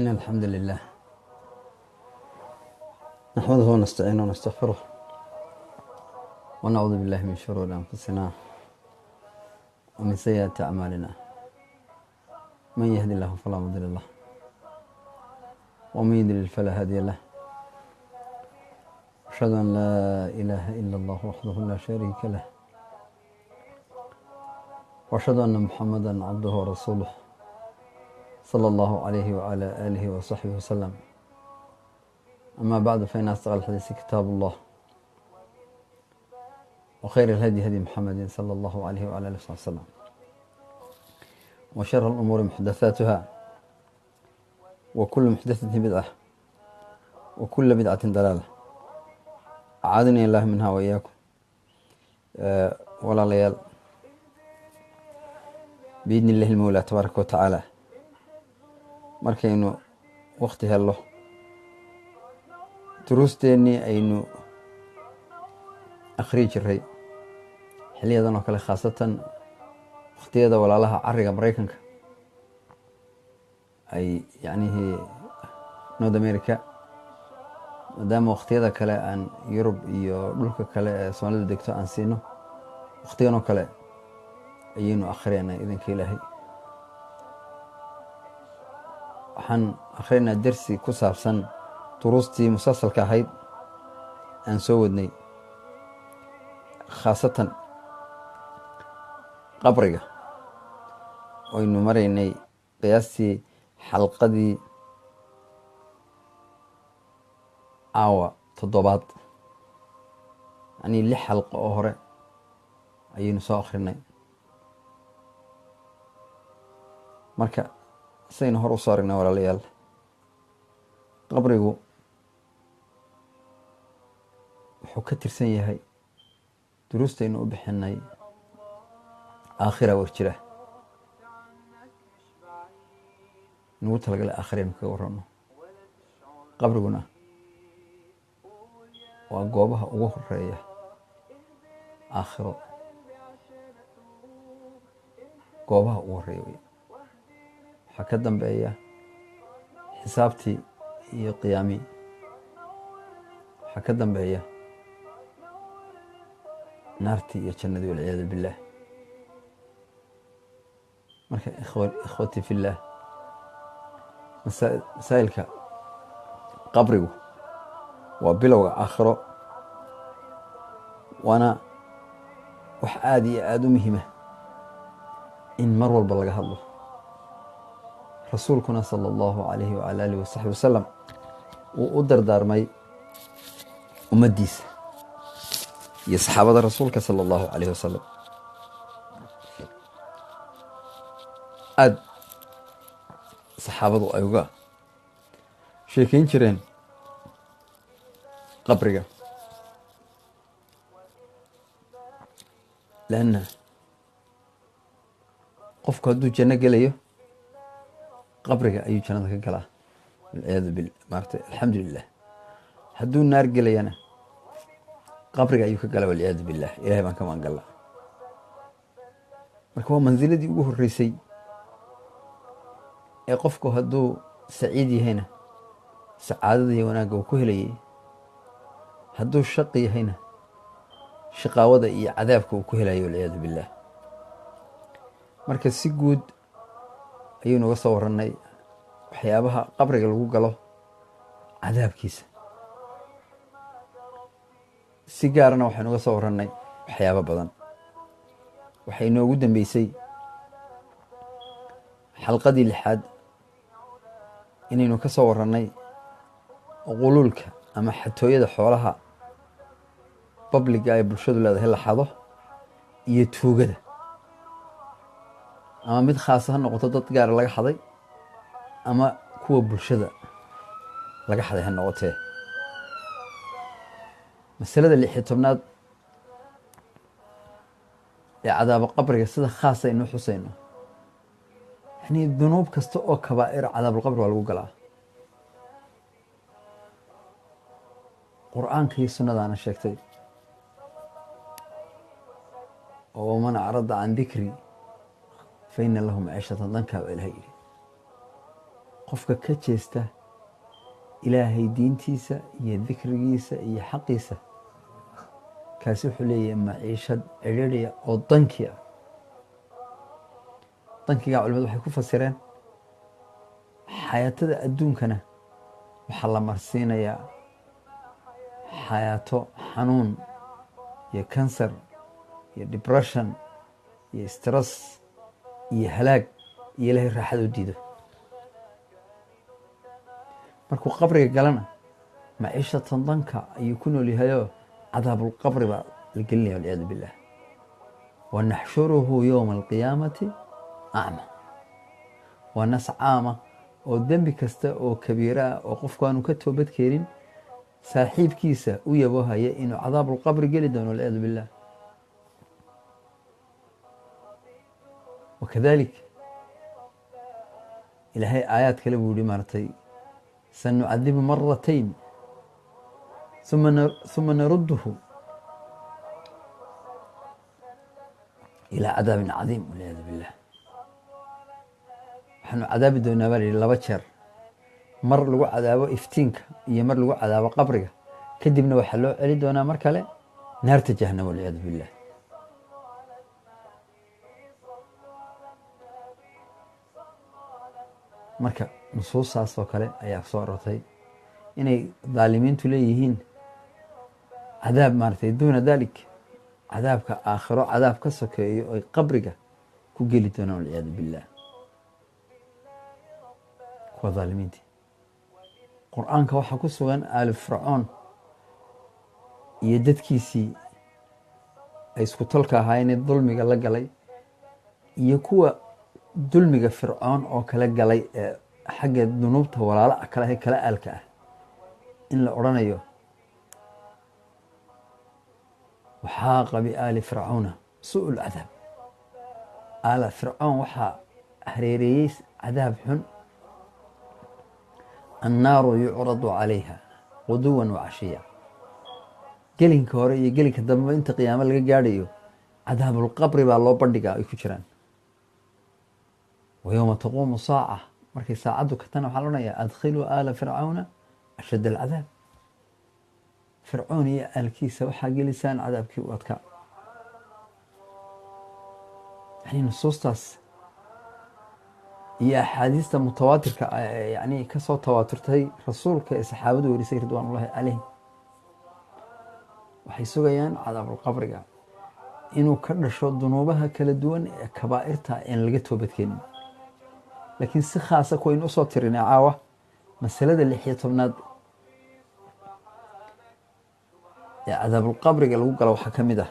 إن الحمد لله نحمده ونستعينه ونستغفره ونعوذ بالله من شرور أنفسنا ومن سيئات أعمالنا. من يهد الله فلا مضل له ومن يضلل فلا هادي له. أشهد أن لا إله إلا الله وحده لا شريك له وأشهد أن محمدا عبده ورسوله صلى الله عليه وعلى آله وصحبه وسلم. أما بعد فإن أصدق الحديث كتاب الله وخير الهدي هدي محمد صلى الله عليه وعلى آله وسلم وشر الأمور محدثاتها وكل محدثة بدعة وكل بدعة ضلالة. أعاذني الله منها وإياكم. ولا ليال بإذن الله المولى تبارك وتعالى markaynu waqti hello duruusteennii aynu akhriyi jiray xiliyadan oo kale, khaasatan waqtiyada walaalaha cariga Mareykanka ay yacnihii North America, maadaama waqtiyada kale aan Yurub iyo dhulka kale ee Soomaalidu degto aan siino, waqtigan oo kale ayaynu akhriyaynaa idinka Ilaahay. waxaan akhriyaynaa dersi ku saabsan duruustii musalsalka ahayd aan soo wadnay, khaasatan qabriga oynu maraynay qiyaastii xalqadii caawa 7, yacnii 6 xalqo oo hore ayaynu soo akhrinay. marka saynu hor u soo aragnay walaalayaal, qabrigu wuxuu ka tirsan yahay duruustaynu u bixinay aakhira warjira, nagu talagalay aakhiraynu kaga warramo. qabriguna waa goobaha ugu horeeya aakhiro, goobaha ugu horeeya wey. waxaa ka dambeeya xisaabtii iyo qiyaamii, waxaa ka dambeeya naartii iyo jannadii walciyaadu billaah. marka ikhwati fillaah, masaa'ilka qabrigu waa bilowga aakhiro, waana wax aada iyo aada u muhiima in mar walba laga hadlo. rasuulkuna sala allahu calayhi wacala aalihi wasaxbi wasalam wuu u dardaarmay ummaddiisa iyo saxaabada rasuulka sala allahu calayhi wasalam. aada saxaabadu ay uga sheekeyn jireen qabriga, leanna qofku hadduu janno gelayo qabriga ayuu jannada ka galaa, walciyaadu billah. maaragtay alxamdulilah. hadduu naar gelayana qabriga ayuu ka galaa, walciyaadu billah. ilahay baan ka maangallaa. marka waa mansiladii ugu horreysay ee qofku hadduu saciid yahayna sacaadada iyo wanaagga uu ku helayay, hadduu shaqi yahayna shaqaawada iyo cadaabka uu ku helayo, walciyaadu billah. marka si guud ayaynu uga soo warrannay waxyaabaha qabriga lagu galo cadaabkiisa. si gaarana waxaynu uga soo warrannay waxyaabo badan. waxay inoogu dambeysay xalqadii 6 inaynu ka soo warrannay quluulka ama xatooyada xoolaha babliga ay bulshadu leedahay la xado, iyo tuugada, ama mid khaasa ha noqoto dad gaara laga xaday, ama kuwa bulshada laga xaday ha noqotee. masalada 16aad ee cadaabo qabriga sida khaasa aynu xusayno, yacnii dunuub kasta oo kabaa'ir cadaabulqabri waa lagu galaa. qur'aanka iyo sunnadaana sheegtay, oo waman acrada can dikri fa ina lahu maciishatan dankaa baa ilahay yidhi. qofka ka jeesta ilaahay diintiisa iyo dikrigiisa iyo xaqiisa kaasi wuxuu leeyahay maciishad cidhiidhiya oo danki ah. dankigaa culimadu waxay ku fasireen xayaatada adduunkana waxaa la marsiinayaa xayaato xanuun iyo kansar iyo depression iyo stress iyo halaag iyo ilaahay raaxad u diido. markuu qabriga galana maciishatan danka ayuu ku nool yahayoo cadaabulqabri baa la gelinaya walciyaadu billah. wanaxshuruhu yowma alqiyaamati acma. waa nas caama oo dembi kasta oo kabiira ah oo qofku aanu ka toobad keenin saaxiibkiisa u yaboohaya inuu cadaabulqabri geli doono walciyaadu billah. wakadalik ilaahay aayaad kale buu yihi maartay sanucadibu maratayn uma narudduhu ilaa cadaabin cadiim walciyaadu billah. waxaanu cadaabi doonaa baa la yihi 2 jeer, mar lagu cadaabo iftiinka iyo mar lagu cadaabo qabriga, kadibna waxaa loo celi doonaa mar kale naarta jahannam walciyaadu billah. marka nusuustaas oo kale ayaa soo arortay inay dhaalimiintu leeyihiin cadaab maaragtay duuna dalik, cadaabka aakhiro cadaab ka sokeeyo oy qabriga ku geli doonaan walciyaadu billah kuwa dhaalimiintii. qur-aanka waxaa ku sugan aali fircoon iyo dadkiisii ay isku tolka ahaayeen ee dulmiga la galay iyo kuwa dulmiga fircoon oo kala galay ee xagga dunuubta walaala kale kala aalka ah in la odhanayo waxaaqa biaali fircauna su-ul cadaab. aala fircoon waxaa hareereeyey cadaab xun. annaaru yucradu calayha quduwan wacashiya. gelinka hore iyo gelinka dambe inta qiyaamo laga gaadhayo cadaabulqabri baa loo bandhigaa ay ku jiraan. ويوم تقوم saaca markay saacaddu katana waxaa loodhanayaa adkhiluu aala fircauna ashad alcadaab. fircoon iyo aalkiisa waxaa gelisaan cadaabkii u adkaa. yani nusuustaas iyo axaadiista mutawaatirka yani kasoo tawaaturtay rasuulka ee saxaabadu werisay ridwaan ullahi calayhim waxay sugayaan cadaabulqabriga inuu ka dhasho dunuubaha kala duwan ee kabaa'irta aan laga toobadkeenin. laakiin si khaasa kuwaynu usoo tirinay caawa masalada 16aad ee cadaabulqabriga lagu galo waxaa ka mid ah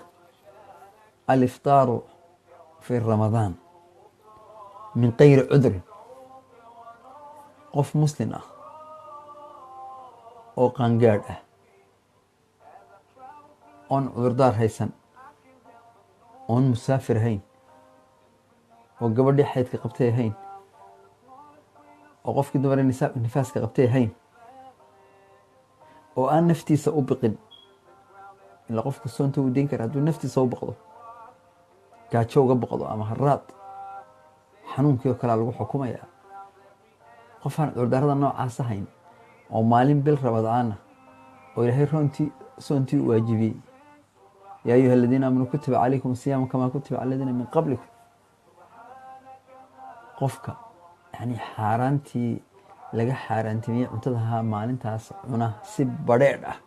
aliftaaru fi ramadaan min kayri cudrin. qof muslim ah oo qaangaadh ah oon cudurdaar haysan, oon musaafir hayn, oo gabadhii xaydka qabtay hayn, oo qofkii dumare nifaaska qabtay hayn, oo aan naftiisa u biqin. ilaa qofku soonta uu deyn kara hadduu naftiisa u baqdo, gaajo uga baqdo ama haraad, xanuunkii oo kalea lagu xukumayaa. qofaan cudurdaarada noocaasa hayn oo maalin bil rabadaana oo ilaahay soontii u waajibiyey yaa ayuha aladiina aamanuu kutiba calaykum asiyaama kamaa kutiba cala aladiina min qablikum. qofka yani xaaraantii laga xaaraantimiyey cuntadaha maalintaas cuna si badheedh ah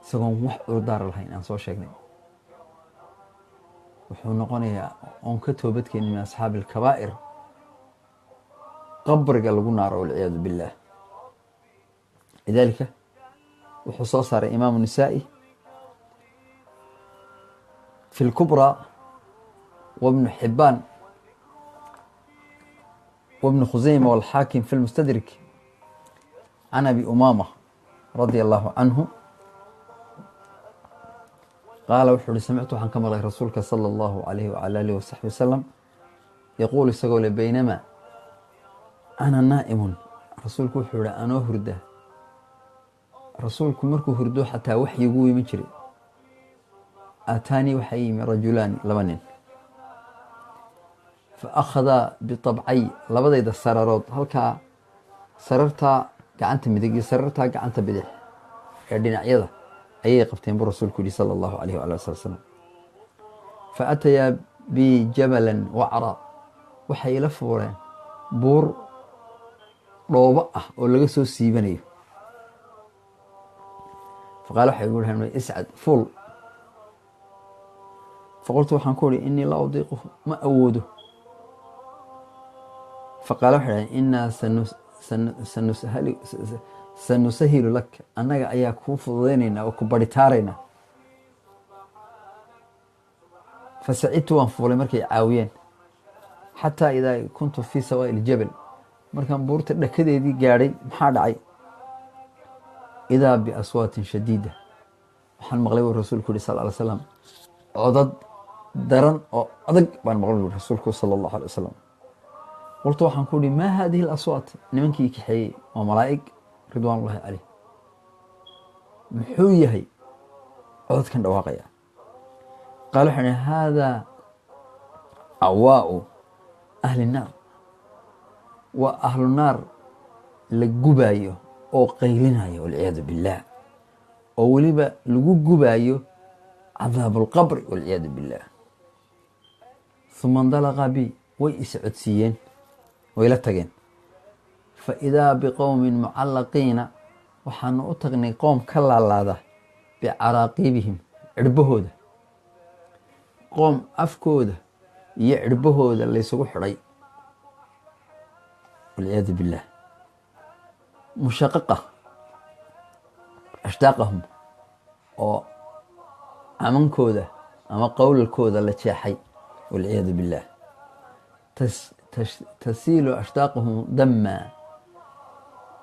isagoon wax cudurdaara lahayn aan soo sheegnay wuxuu noqonayaa oon ka toobadkeenin min asxaabi alkabaa'ir qabriga lagu naaro walciyaadu billah. lidaalika wuxuu soo saaray imaamu nisaa'i fi lkubraa wabnu xibaan wabnu khuseyma walxaakim fi lmustadrik can abi umaama radia allahu canhu qaala wuxuu uhi samictu waxaan ka maqlay rasuulka sala allahu alayhi wala alihi wasaxbi wasalam yaquul isagoo le baynamaa ana naa'imun. rasuulku wuxuu ihi anoo hurda. rasuulku markuu hurdo xataa waxyi ugu iman jiray. aataanii waxaa yimi rajulaani 2 nin fa akhadaa bitabcay labadayda sararood halkaa sarartaa gacanta midig iyo sarartaa gacanta bidix ee dhinacyada ayay qabteen buu rasuulku yihi sala allahu alayh waali wasalam fa atayaa bi jabalan wacra waxay ila fuureen buur dhoobo ah oo laga soo siibanayo faqaala waxay igu dhaheen iscad fuul faqultu waxaan ku ihi inii laa udiiqu ma awoodo faqaala waxay dhaheen inaa sanusahilu lak annaga ayaa kuu fududaynaynaa oo ku baritaaraynaa fasacidtu waan fuulay markay caawiyeen xataa idaa kuntu fii sawaa'i iljabal markaan buurta dhakadeedii gaadhay maxaa dhacay idaa biaswaatin shadiida waxaan maqlay buu rasuulku yihi sal ly slam codad daran oo adag baan maqlay bui rasuulku sala allahu alay wasalam qultu waxaan ku ihi maa haadihi alaswaat nimankii kaxeeyey waa malaa'ig ridwaan ullahi caleyh muxuu yahay codadkan dhawaaqaya qaal waxaan ihi haadaa acwaa'u ahli naar waa ahlu naar la gubaayo oo qaylinayo walciyaadu billaah oo weliba lagu gubaayo cadaab alqabri walciyaadu billaah uma indalaqa bi way iscodsiiyeen way la tageen fa idaa biqowmin mucallaqiina waxaanu u tagnay qoom ka laalaada bicaraaqiibihim cirbahooda qoom afkooda iyo cirbahooda laysugu xidhay walciyaadu billaah mushaqaqa ashtaaqahum oo camankooda ama qowlalkooda la jeexay walciyaadu billaah tasiilu ashtaaqahum damma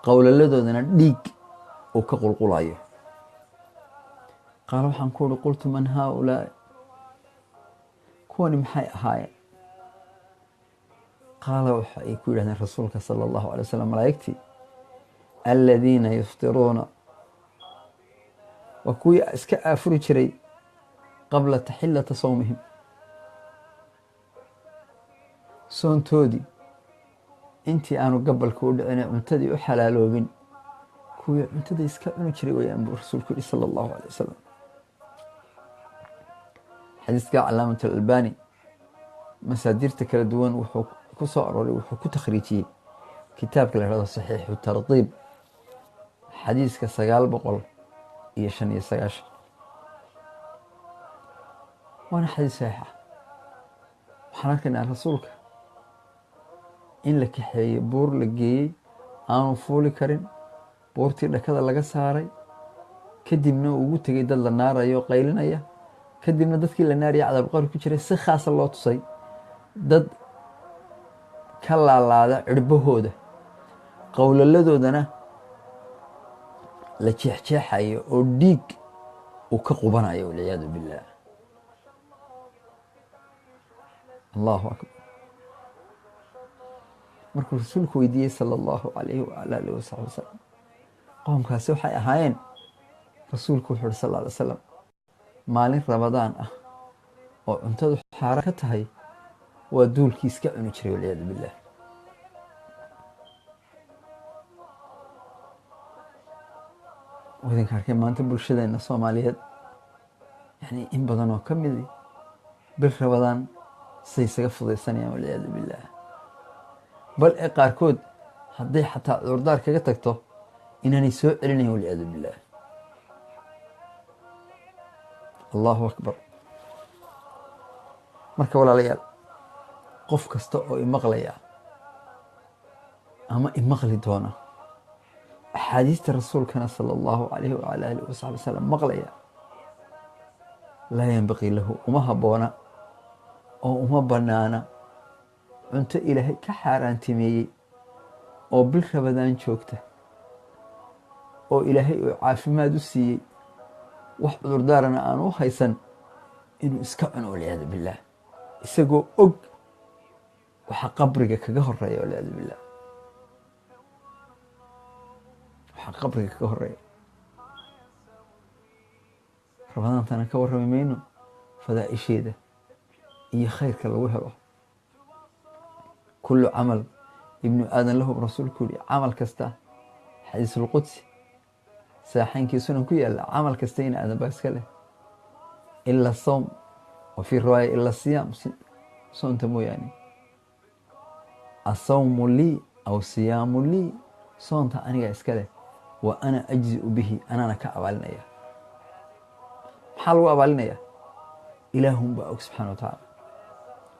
qowlaladoodana dhiig uu ka qulqulayo qaala waxaan ku uhi qultu man haaulaa'i kuwani maxay ahaayeen qaala waxa ay ku yidhahdeen rasuulka sala allahu alay wasalam malaa'igtii aladiina yuftiruuna waa kuwii iska aafuri jiray qabla taxillata sawmihim soontoodii intii aanu gabalka u dhicin cuntadii u xalaaloobin kuwii cuntada iska cuni jiray wayaan buu rasuulku yihi sala allahu alay wasalam xadiiska calaamat alalbani masaadirta kala duwan wuxuu ku soo arooray wuxuu ku takhriijiyey kitaabka la yhahdo saxiixu tartiib xadiiska 955 waana xadiis saxiixa waxaan arkaynaa rasuulka in la kaxeeyey buur la geeyey aanu fuuli karin buurtii dhakada laga saaray kadibna uu ugu tegey dad la naarayo qaylinaya kadibna dadkii la naaraya cadaabqabri ku jiray si khaasa loo tusay dad ka laalaada cirbahooda qowlaladoodana la jeexjeexayo oo dhiig uu ka qubanayo walciyaadu billaah allahu akbar markuu rasuulku weydiiyey sala allahu alayhi waala alihi wasaxbi wasalam qoomkaasi waxay ahaayeen rasuulku wuxuu uhi sal ly slam maalin ramadaan ah oo cuntadu xaaraan ka tahay waa duulkii iska cuni jiray walciyaadu billaah idinka arkay maanta bulshadeena soomaaliyeed yani in badan oo ka midi bil ramadaan say isaga fudaysanayaan walciyaadu billaah bal ee qaarkood hadday xataa cudurdaar kaga tagto inaanay soo celinayn walciyaadu billaah allahu akbar marka walaalayaal qof kasta oo imaqlaya ama imaqli doona axaadiista rasuulkana sala allahu alayhi waala alihi wasaxbi wasalam maqlaya laa yanbaqii lahu uma habboona oo uma bannaana cunto ilaahay ka xaaraantimeeyey oo bil ramadaan joogta oo ilaahay uu caafimaad u siiyey wax cudurdaarana aan u haysan inuu iska cuno walciyaadu billaah isagoo og waxa qabriga kaga horeeya walciyaadu billaah waxa qabriga kaga horeeya ramadaantana ka warrami mayno fadaa'isheeda iyo khayrka lagu helo kullu camal ibnu aadan lahu rasuulku yihi camal kasta xadiisulqudsi saaxaynkii sunan ku yaalla camal kasta in aadan baa iska leh ila sawm wa fii riwaaya ila siyaam soonta mooyaane asawmu lii aw siyaamu lii soonta anigaa iska leh wa ana ajzi'u bihi anaana ka abaalinaya maxaa lagu abaalinaya ilaahun baa og subxana wa tacaala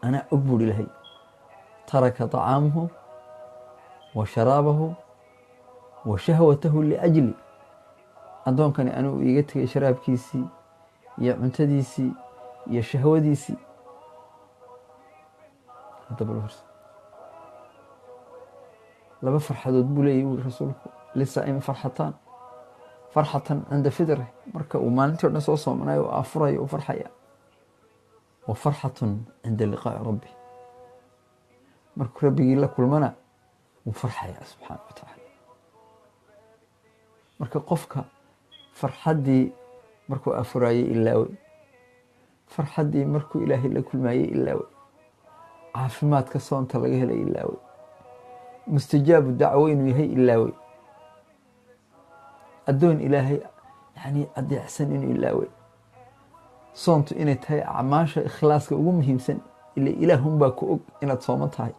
anaa og buuri ilahay taraka طacaamuhu wa sharaabahu wa shahwatahu liajli addoonkani anuu iiga tegay sharaabkiisii iyo cuntadiisii iyo shahwadiisii laba farxadood buu leeyahy wuri rasuulku lisaa'imi farxataan farxatan cinda fidri marka uu maalintii o dhan soo soomanayo oo aafurayo u farxaya wa farxatun cinda liqaa'i rabbi markuu rabbigii la kulmana wuu farxaya subxaana wa tacaala marka qofka farxaddii markuu aafuraayey ilaawey farxaddii markuu ilaahay la kulmaayey ilaawey caafimaadka soonta laga helay ilaawey mustajaabu dacwo inuu yahay ilaawey addoon ilaahay yani adeecsan inuu ilaawey soontu inay tahay acmaasha ikhlaaska ugu muhiimsan ila ilaahun baa ku og inaad sooman tahay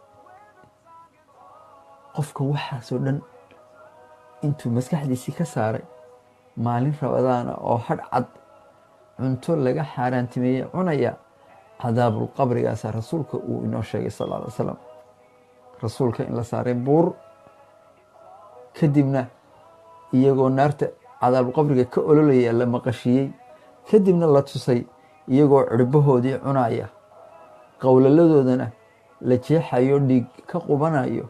qofka waxaasoo dhan intuu maskaxdiisii ka saaray maalin rabadaana oo hadh cad cunto laga xaaraantimeeyey cunaya cadaabulqabrigaasaa rasuulka uu inoo sheegay sal alla alay wasalam rasuulka in la saaray buur kadibna iyagoo naarta cadaabulqabriga ka ololaya la maqashiyey kadibna la tusay iyagoo cirbahoodii cunaya qowlaladoodana la jeexayo dhiig ka qubanayo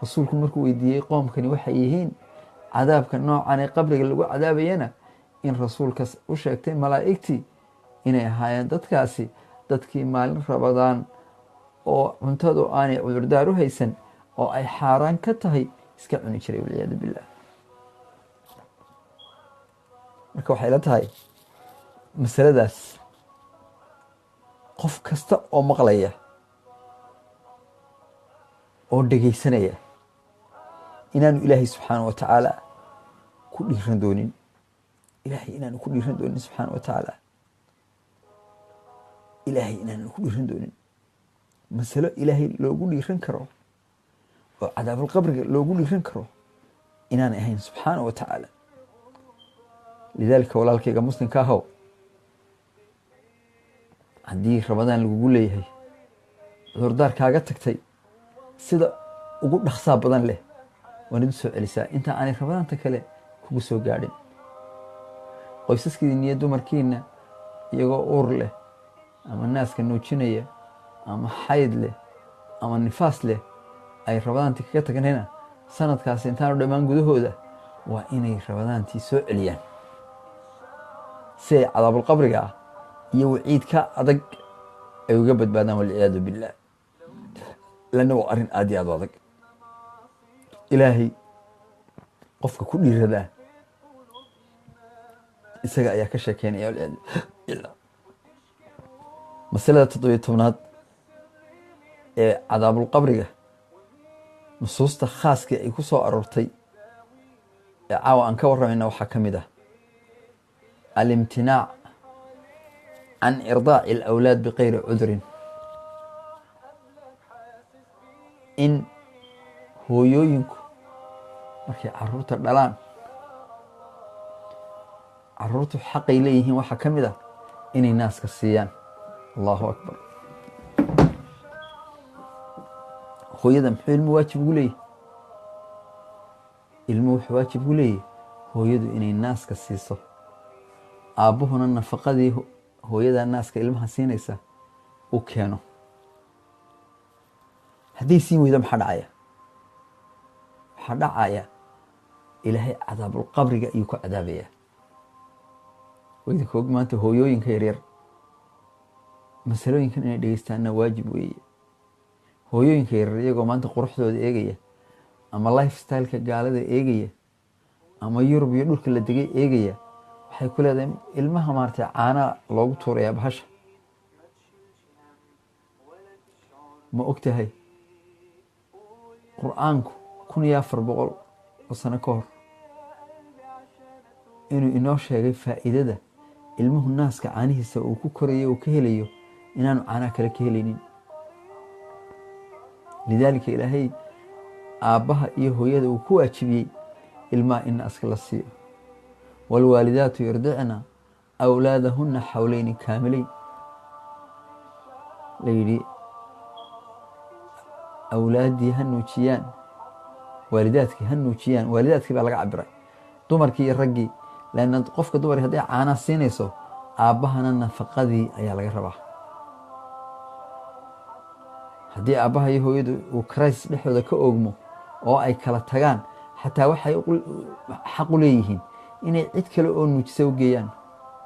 rasuulku markuu weydiiyey qoomkani waxay yihiin cadaabka noocan ee qabriga lagu cadaabayana in rasuulkas u sheegtay malaa'igtii inay ahaayeen dadkaasi dadkii maalin rabadaan oo cuntadu aanay cudurdaar u haysan oo ay xaaraan ka tahay iska cuni jiray walciyaadu billah marka waxay la tahay masaladaas qof kasta oo maqlaya oo dhegaysanaya inaanu ilaahay subxaana wa tacaala ku dhiiran doonin ilaahay inaanu ku dhiiran doonin subxaana wa tacaala ilaahay inaanu ku dhiiran doonin masalo ilaahay loogu dhiiran karo oo cadaabulqabriga loogu dhiiran karo inaanay ahayn subxaana wa tacaala lidaalika walaalkayga muslimka ahow haddii ramadaan lagugu leeyahay cudurdaar kaaga tagtay sida ugu dhaqsaa badan leh waanad u soo celisaa inta aanay ramadaanta kale kugu soo gaadhin qoysaskiina iyo dumarkiina iyagoo uur leh ama naaska nuujinaya ama xayd leh ama nifaas leh ay ramadaantii kaga tagnayna sanadkaasi intaanu dhammaan gudahooda waa inay ramadaantii soo celiyaan si ay cadaabulqabriga ah iyo waciidka adag ay uga badbaadaan walciyaadu billah lana waa arrin aad iyo aad u adag ilaahay qofka ku dhiiradaa isaga ayaa ka sheekeynaya walciyaadu billah masalada 17aad ee cadaabulqabriga nusuusta khaaskii ay ku soo aroortay ee caawa aan ka warramayna waxaa ka mid ah alimtinaac can irdaaci alawlaad bikayri cudrin in hooyooyinku markay caruurta dhalaan caruurtu xaqay leeyihiin waxaa ka mid ah inay naaska siiyaan allahu akbar hooyada muxuu ilmu waajib ugu leeyahy ilmu wuxuu waajib ugu leeyahy hooyadu inay naaska siiso aabbuhuna nafaqadii hooyada naaska ilmaha siinaysa u keeno hadday siin weydo maxaa dhacaya waxaa dhacaya ilaahay cadaabulqabriga ayuu ku cadaabaya waydanka og maanta hooyooyinka yaryar masalooyinkan inay dhegeystaanna waajib weeye hooyooyinka yaryar iyagoo maanta quruxdooda eegaya ama lifestyleka gaalada eegaya ama yurub iyo dhulka la degay eegaya waxay ku leedahay ilmaha maaragtay caanaa loogu tuurayaa bahasha ma og tahay qur-aanku 1400 oo sano ka hor inuu inoo sheegay faa'iidada ilmuhu naaska caanihiisa uu ku korayo uu ka helayo inaanu caanaha kale ka helaynin. lidaalika ilaahay aabbaha iyo hooyada uu ku waajibiyey ilmaha in naaska la siiyo. waalwaalidaatu yurdicna awlaadahunna xawlayni kaamilayn. la yidhi awlaaddii ha nuujiyaan, waalidaadkii ha nuujiyaan. waalidaadkii baa laga cabiray, dumarkii iyo raggii. lanna qofka dumar hadday caanaha siinayso, aabbahana nafaqadii ayaa laga rabaa. haddii aabbaha iyo hooyadu uu karays dhexdooda ka oogmo oo ay kala tagaan, xataa waxay xaq u leeyihiin inay cid kale oo nuujisa u geeyaan,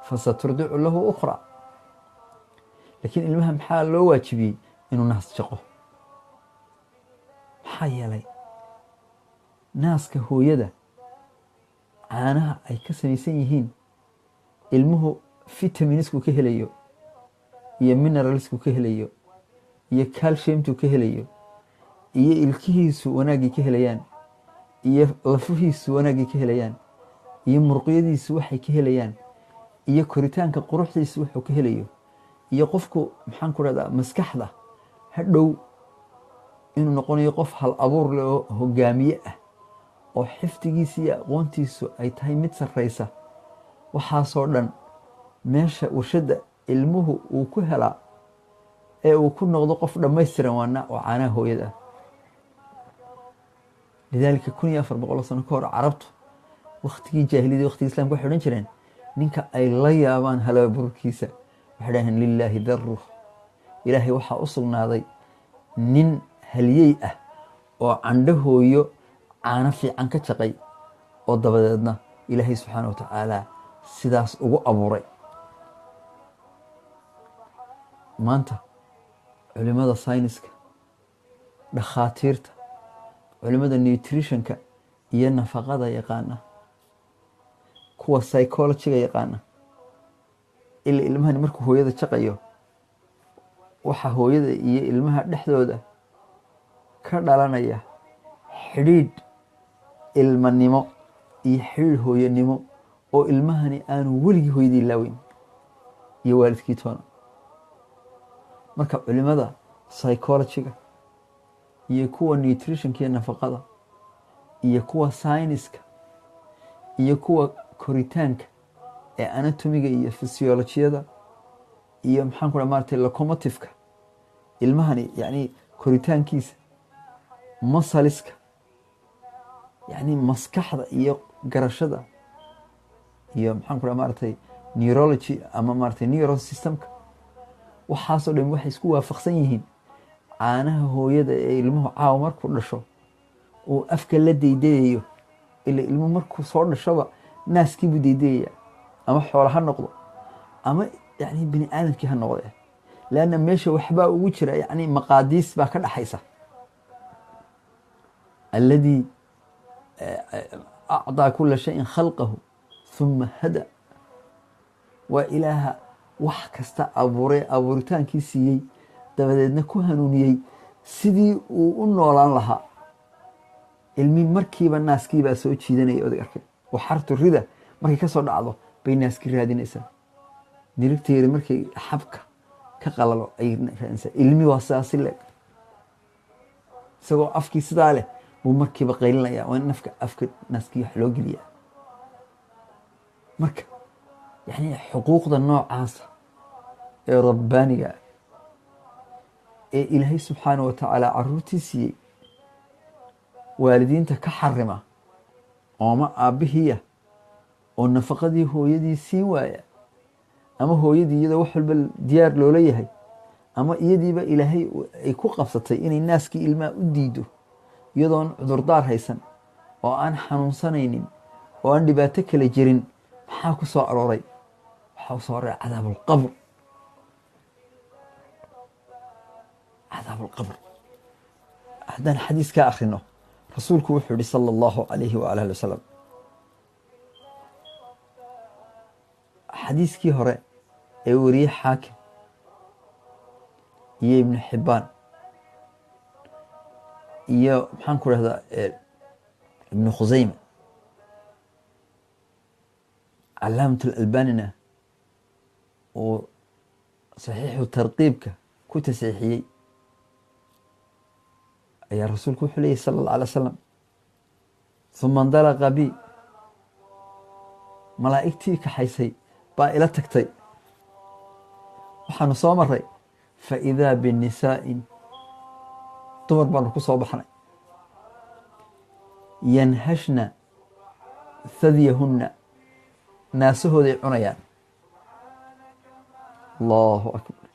fasaturdicu lahu ukhra. laakiin ilmaha maxaa loo waajibiyey inuu naas jaqo? maxaa yeelay naaska hooyada caanaha ay ka samaysan yihiin, ilmuhu vitaminisku ka helayo iyo mineralsku ka helayo iyo calciumtu ka helayo iyo ilkihiisu wanaaggii ka helayaan iyo lafuhiisu wanaaggii ka helayaan iyo muruqyadiisu waxay ka helayaan iyo koritaanka quruxdiisu wuxuu ka helayo iyo qofku maxaan ku rahdaa maskaxda hadhow inuu noqonayo qof hal abuur leh oo hogaamiye ah oo xifdigiisa iyo aqoontiisu ay tahay mid sarraysa. waxaasoo dhan meesha warshadda ilmuhu uu ku helaa ee uu ku noqdo qof dhammaystiran waa caanaha hooyada ah. lidaalika 1400 sano ka hor carabtu waktigii jaahiliyada waktigii islamka waxay odhan jireen ninka ay la yaabaan halaaburkiisa waxay dhaaheen lilaahi daruh, ilaahay waxaa u sugnaaday nin haliyey ah oo candho hooyo caano fiican ka jaqay oo dabadeedna ilaahay subxaana wa tacaala sidaas ugu abuuray. maanta culimada sayniska, dhakhaatiirta, culimada nutritionka iyo nafaqada yaqaana, kuwa psychologyga yaqaana, ila ilmahani markuu hooyada jaqayo waxa hooyada iyo ilmaha dhexdooda ka dhalanaya xidhiidh ilmanimo iyo xidhiidh hooyanimo oo ilmahani aanu weligii hooyadii ilaaweyn iyo waalidkii toona. marka culimada psychologyga iyo kuwa nutritionka iyo nafaqada iyo kuwa sayniska iyo kuwa koritaanka ee anatomiga iyo physiolojiyada iyo maxaan ku dhaha maaragtay locomotiveka, ilmahani yacni koritaankiisa, masaliska, yacni maskaxda iyo garashada iyo maxaan ku dhaha maaragtay neurology ama maaragtay neural systemka, waxaasoo dhan waxay isku waafaqsan yihiin caanaha hooyada ee ilmuhu caawa markuu dhasho uu afka la daydayayo. ila ilmuhu markuu soo dhashoba naaskiibuu daydayaya, ama xoola ha noqdo ama yani bini aadamkii ha noqde, leanna meesha waxbaa ugu jira yani maqaadiis baa ka dhaxaysa. alladii acdaa kula shayin khalqahu huma hada, waa ilaaha wax kasta abuuray, abuuritaankii siiyey, dabadeedna ku hanuuniyey sidii uu u noolaan lahaa. ilmi markiiba naaskiibaa soo jiidanaya odag arkay. waxartu rida markay ka soo dhacdo bay naaskii raadinaysaa. dirigteeda markay xabka ka qalalo ay raadinaysaa. ilmi waa sidaasi leeg, isagoo afkii sidaa leh buu markiiba qaylinaya. waa in afka naaskii wax loo geliyaa. marka yani xuquuqda noocaasa ee rabbaaniga ee ilaahay subxaana wa tacaala caruurtii siiyey, waalidiinta ka xarima ooma aabbihiiya oo nafaqadii hooyadii siin waaya, ama hooyadii iyadoo wax walba diyaar loola yahay, ama iyadiiba ilaahay ay ku qabsatay inay naaskii ilmaha u diido iyadoon cudurdaar haysan oo aan xanuunsanaynin oo aan dhibaato kale jirin. maxaa ku soo arooray? waxaa usoo arooray cadaabulqabr. cadaabulqabr haddaan xadiis ka akhrino, rasuulku wuxuu yihi sala allahu calayhi waala ali wasalam, xadiiskii hore ee wariyey xaakim iyo ibnu xibbaan iyo maxaan ku dhahdaa ibnu khusayma calaamat alalbanina uu saxiixu tarqiibka ku taseexiyey ayaa rasuulku wuxuu leeyahy sala allah alay wasalam huma indalaqa bi malaa'igtii kaxaysay baa ila tagtay waxaanu soo maray fa idaa binisaa'in dumar baanu ku soo baxnay yanhashna hadyahunna naasahooday cunayaan allahu akbar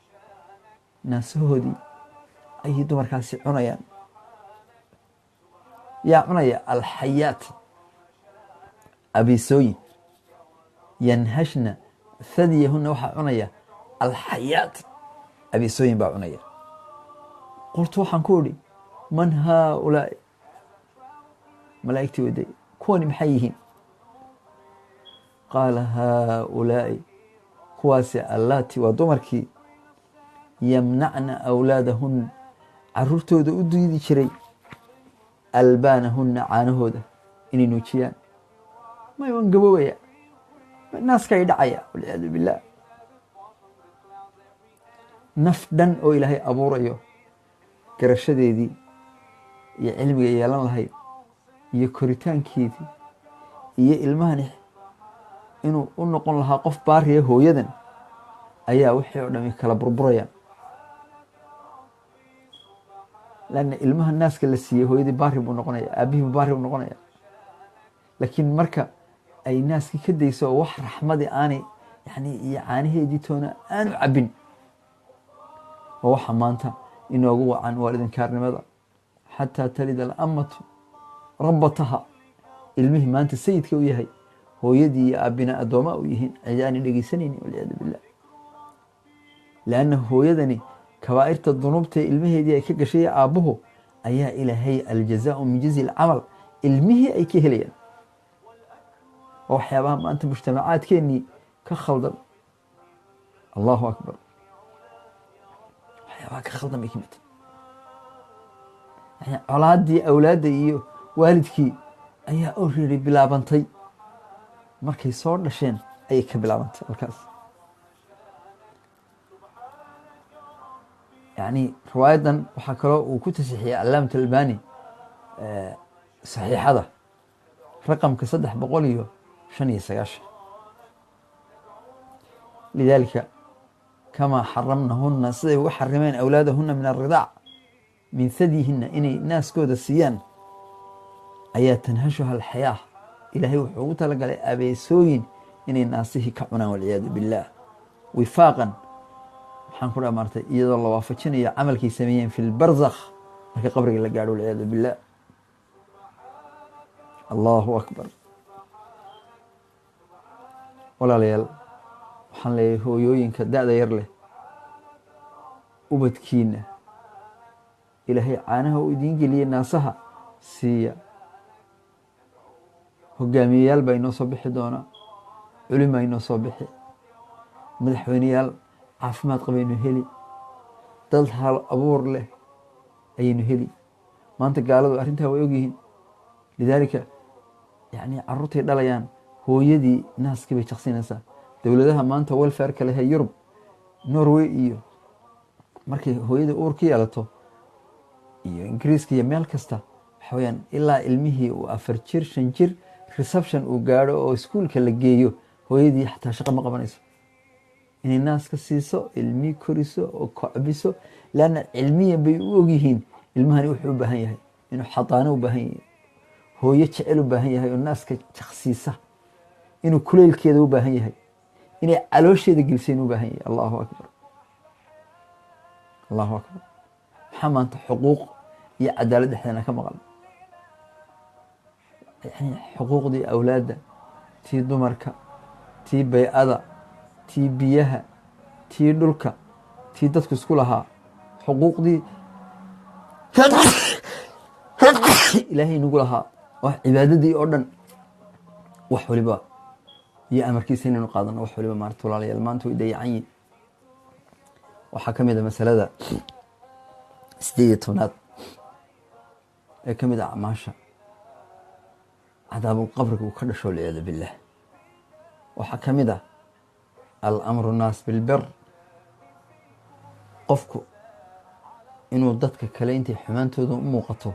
naasahoodii ayay dumarkaasi cunayaan yaa cunaya alxayaat abiisooyin yanhashna hadyahunna waxaa cunaya alxayaat abiisooyin baa cunaya qultu waxaan ku idhi man haaulaa'i malaa'igtii weyday kuwani maxay yihiin qaala haaulaa'i kuwaasi allaati waa dumarkii yamnacna awlaadahunna caruurtooda u diidi jiray albaanahunna caanahooda inay nuujiyaan may waan gaboobaya naaska ay dhacaya walciyaadu billaah naf dhan oo ilaahay abuurayo garashadeedii iyo cilmiga yeelan lahayd iyo koritaankeedii iyo ilmahani inuu u noqon lahaa qof baariya hooyadan ayaa wixii oo dhami kala burburayaan lanna ilmaha naaska la siiyey hooyadii baari buu noqonaya aabihiibu baari buu noqonaya laakiin marka ay naaskii ka dayso oo wax raxmadii aanay yani iyo caanaheedii toona aanu cabbin oo waxa maanta inoogu wacan waalidinkaarnimada xataa talida alamatu rabbataha ilmihii maanta sayidka u yahay hooyadii iyo aabina addoomaa u yihiin cidaani dhegeysanayni walciyaadu billah lanna hooyadani kabaa'irta dunuubtae ilmaheedii ay ka gashay aabbuhu ayaa ilaahay aljazaau min jinsi alcamal ilmihii ay ka helayaan oo waxyaabaha maanta mujtamacaadkeennii ka khaldan allahu akbar waxyaabaha ka khaldan bay ka mid yani colaaddii awlaadda iyo waalidkii ayaa already bilaabantay markay soo dhasheen ayay ka bilaabantay halkaas yani riwaayadan waxaa kaloo uu ku tasixiyey calaamat albani saxiixada raqamka 315 lidalika kamaa xaramnahuna siday uga xarimeen awlaadahuna min aridaac min hadyihina inay naaskooda siiyaan ayaa tanhashuha alxayaa ilaahay wuxuu ugu talagalay abeesooyin inay naasihii ka cunaan walciyaadu billaah wifaaqan waxaan ku dhaha maartay iyadoo la waafajinayo camalkay sameeyeen fi lbarzakh marka qabriga la gaadho walciyaadu billaah allahu akbar walaalayaal waxaan leeyahay hooyooyinka da-da yar leh ubadkiina ilaahay caanaha uu idiin geliyey naasaha siiya hogaamiyeyaal baa inoo soo bixi doonaa culimaa inoo soo bixi madaxweyneyaal caafimaad qabaynu heli dad hal abuur leh ayaynu heli maanta gaaladu arrintaa way ogyihiin lidaalika yani caruurtay dhalayaan hooyadii naaskii bay jaqsinaysaa dowladaha maanta welfareka lehee yurub norway iyo markay hooyadii uur ka yeelato iyo ingiriiska iyo meel kasta waxa weyaan ilaa ilmihii uu 4 jir 5 jir reception uu gaadho oo iskuolka la geeyo hooyadii xataa shaqo ma qabanayso inay naaska siiso ilmihii koriso oo kocbiso lanna cilmiyan bay u ogyihiin ilmahani wuxuu u baahan yahay inuu xadaano u baahan yahay hooyo jecel u baahan yahay oo naaska jaqsiisa inuu kuleylkeeda u baahan yahay inay caloosheeda gelisayn u baahan yahay allahu akbar allahu akbar maxaa maanta xuquuq iyo cadaalad dhexdeena ka maqan yani xuquuqdii awlaadda tii dumarka tii baycada tii biyaha tii dhulka tii dadku isku lahaa xuquuqdii ilaahay nagu lahaa wax cibaadadii oo dhan wax waliba iyo amarkiisa inaynu qaadano wax waliba maarta walaalayaal maanta way dayacan yihin waxaa ka mid a masalada 18aad ee ka mid a acmaasha cadaabulqabriga uu ka dhasho walciyaadu billaah waxaa ka mid ah alamru naas bilbir qofku inuu dadka kale intay xumaantooda u muuqato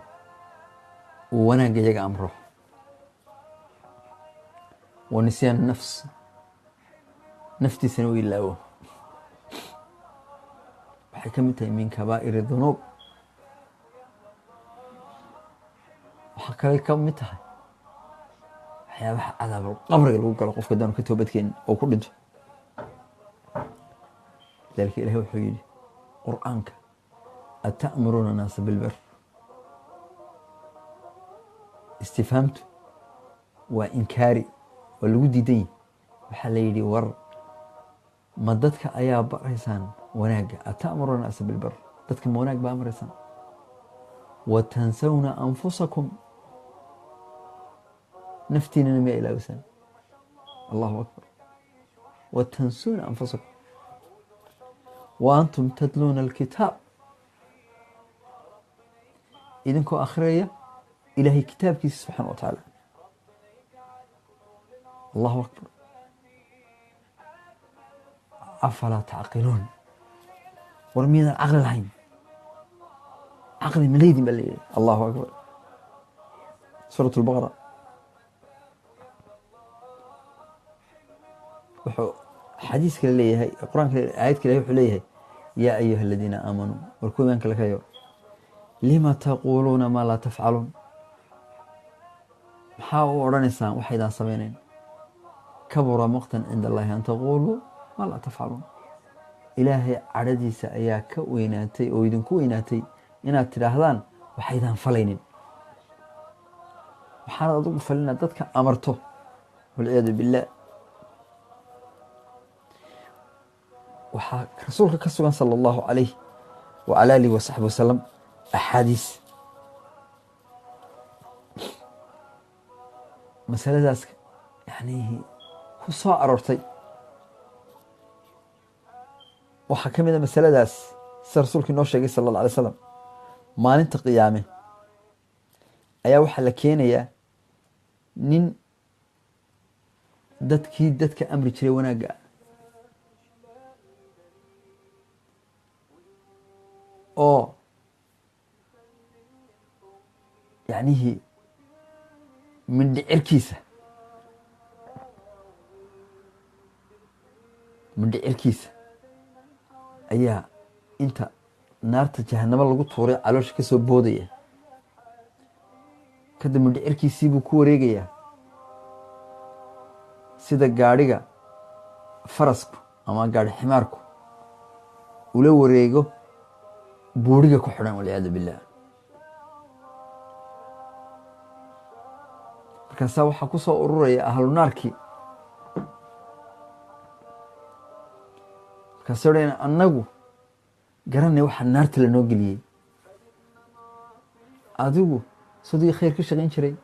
uu wanaagga iyaga amro wa nisyaan nafs naftiisana u ilaawo waxay ka mid tahay min kabaa'iri dunuub waxaa kale ka mid tahay waxyaabaha cadaabulqabriga lagu galo qofka daanu ka toobadkeenin oo ku dhinto lidaalika ilahi wuxuu yidhi qur'aanka ata'muruuna naasa bilbir istifhaamtu waa inkaari waa lagu diidan yahi waxaa la yidhi war ma dadka ayaa baraysaan wanaagga ata'muruuna naasa bilbir dadka ma wanaag baa amraysaan wa tansawna anfusakum naftiinana miyaa ilaawisaan allahu akbar wa tansuuna anfusakum wa antum tadluuna alkitaab idinkoo akhriyaya ilaahay kitaabkiisa subxaana wa tacaala allahu akbar afalaa tacqiluun war miyadan caqli lahayn caqli malaydin baa leeyahay allahu akbar suurat albaqara wuxuu xadiis kale leeyahay qur-aanka aayad kale wuxuu leeyahay yaa ayuha aladiina aamanuu war kuwa imaanka lakayo lima taquuluuna maa laa tafcaluun maxaa u odhanaysaan waxaydaan samaynayn kabura maqtan cinda allahi an taquuluu maa laa tafcaluun ilaahay cadhadiisa ayaa ka weynaatay oo idinku weynaatay inaad tidhaahdaan waxaydaan falaynin waxaanad adugu falina dadka amarto walciyaadu billaah waxaa rasuulka ka sugan sala allahu calayh wacala alihi wasaxbi wasalam axaadiis masaladaas yani ku soo aroortay waxaa ka mid a masaladaas sida rasuulka inoo sheegay sala alla alay slam maalinta qiyaame ayaa waxaa la keenayaa nin dadkii dadka amri jiray wanaagga oo yacnihii mindhicirkiisa ayaa inta naarta jahanamo lagu tuuray caloosha ka soo boodaya kadib mindhicirkiisii buu ku wareegayaa sida gaadhiga farasku ama gaadhi ximaarku ula wareego buuriga ku xidhan walciyaadu billaah markaasaa waxaa ku soo ururaya ahlu naarkii markaasay odhan annagu garanay waxaa naarta lanoo geliyey adigu sidii khayr ka shaqayn jiray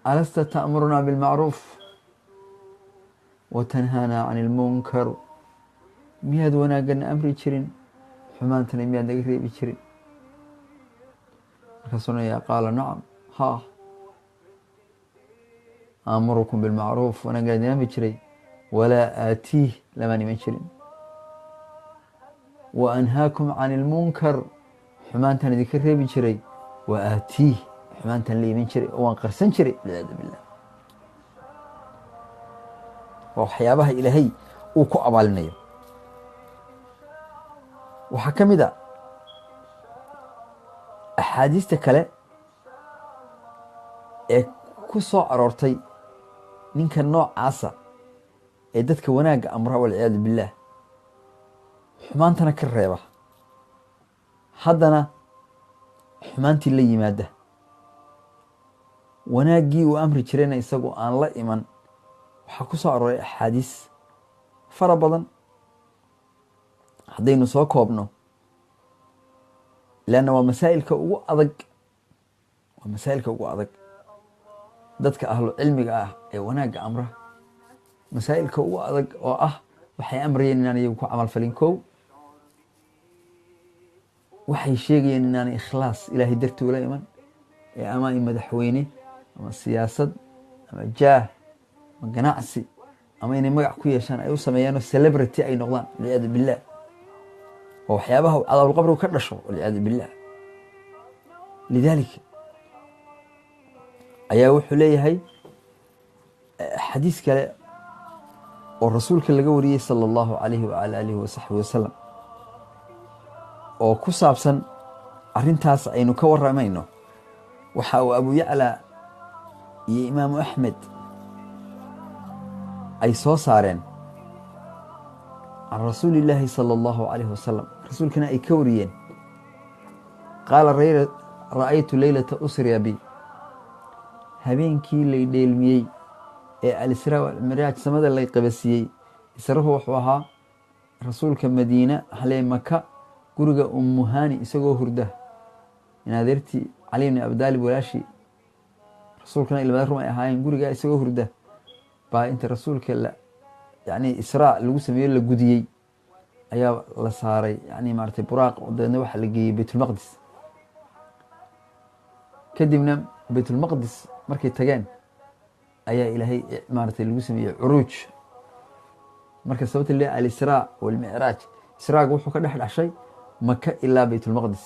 alasta ta'murunaa bilmacruuf wa tanhaanaa cani ilmunkar miyaad wanaagana amri jirin xumaantana miyaad naga reebi jirin markaasuu nayaa qaala nacam haa aamurukum bilmacruuf wanaaggaan idin amri jiray walaa aatiih lamaan iman jirin wa anhaakum cani ilmunkar xumaantaan idinka reebi jiray wa aatiih xumaantaan la iman jiray oo waan qarsan jiray walciyaadu billah waa waxyaabaha ilaahay uu ku abaalinayo waxaa ka mid a axaadiista kale ee ku soo aroortay ninka noocaasa ee dadka wanaagga amra walciyaadu billaah xumaantana ka reeba haddana xumaantii la yimaada wanaaggii uu amri jirayna isagoo aan la iman waxaa ku soo arooray axaadiis fara badan haddaynu soo koobno leanna waa masaa'ilka ugu adag dadka ahlu cilmiga ah ee wanaagga amra masaa'ilka ugu adag oo ah waxay amrayeen inaan iyagu ku camal falin kow waxay sheegayeen inaanay ikhlaas ilaahay dartii ula iman ee ama ay madaxweyne ama siyaasad ama jaah ama ganacsi ama inay magac ku yeeshaan ay u sameeyaan oo celebrity ay noqdaan walciyaadu billah oo waxyaabaha cadaabulqabrigu ka dhasho walciyaadu billah lidaalika ayaa wuxuu leeyahay xadiis kale oo rasuulka laga wariyey sala allahu calayhi wacala aalihi wasaxbi wasalam oo ku saabsan arrintaas aynu ka waramayno waxa uu abu yacla iyo imaamu axmed ay soo saareen can rasuuli illaahi sala allahu calayhi wasalam rasuulkana ay ka wariyeen qaala ra'aytu leylata usriya bi habeenkii lay dheelmiyey ee alisraa walmiraaj samada lay qabasiiyey israhu wuxuu ahaa rasuulka madiina halee maka guriga ummuhani isagoo hurda in adeertii cali ibni abidaalib walaashii rasuulkana ilmaada rum ay ahaayeen gurigaa isagoo hurda baa inta rasuulka yani israa lagu sameeyo la gudiyey ayaa la saaray yani maaratay buraaq dabeedna waxaa la geeyey baytulmaqdis kadibna baytulmaqdis markay tageen ayaa ilaahay maaratay lagu sameeyey curuuj marka sababta le alisraa walmicraaj israaga wuxuu ka dhex dhashay maka ilaa baytulmaqdis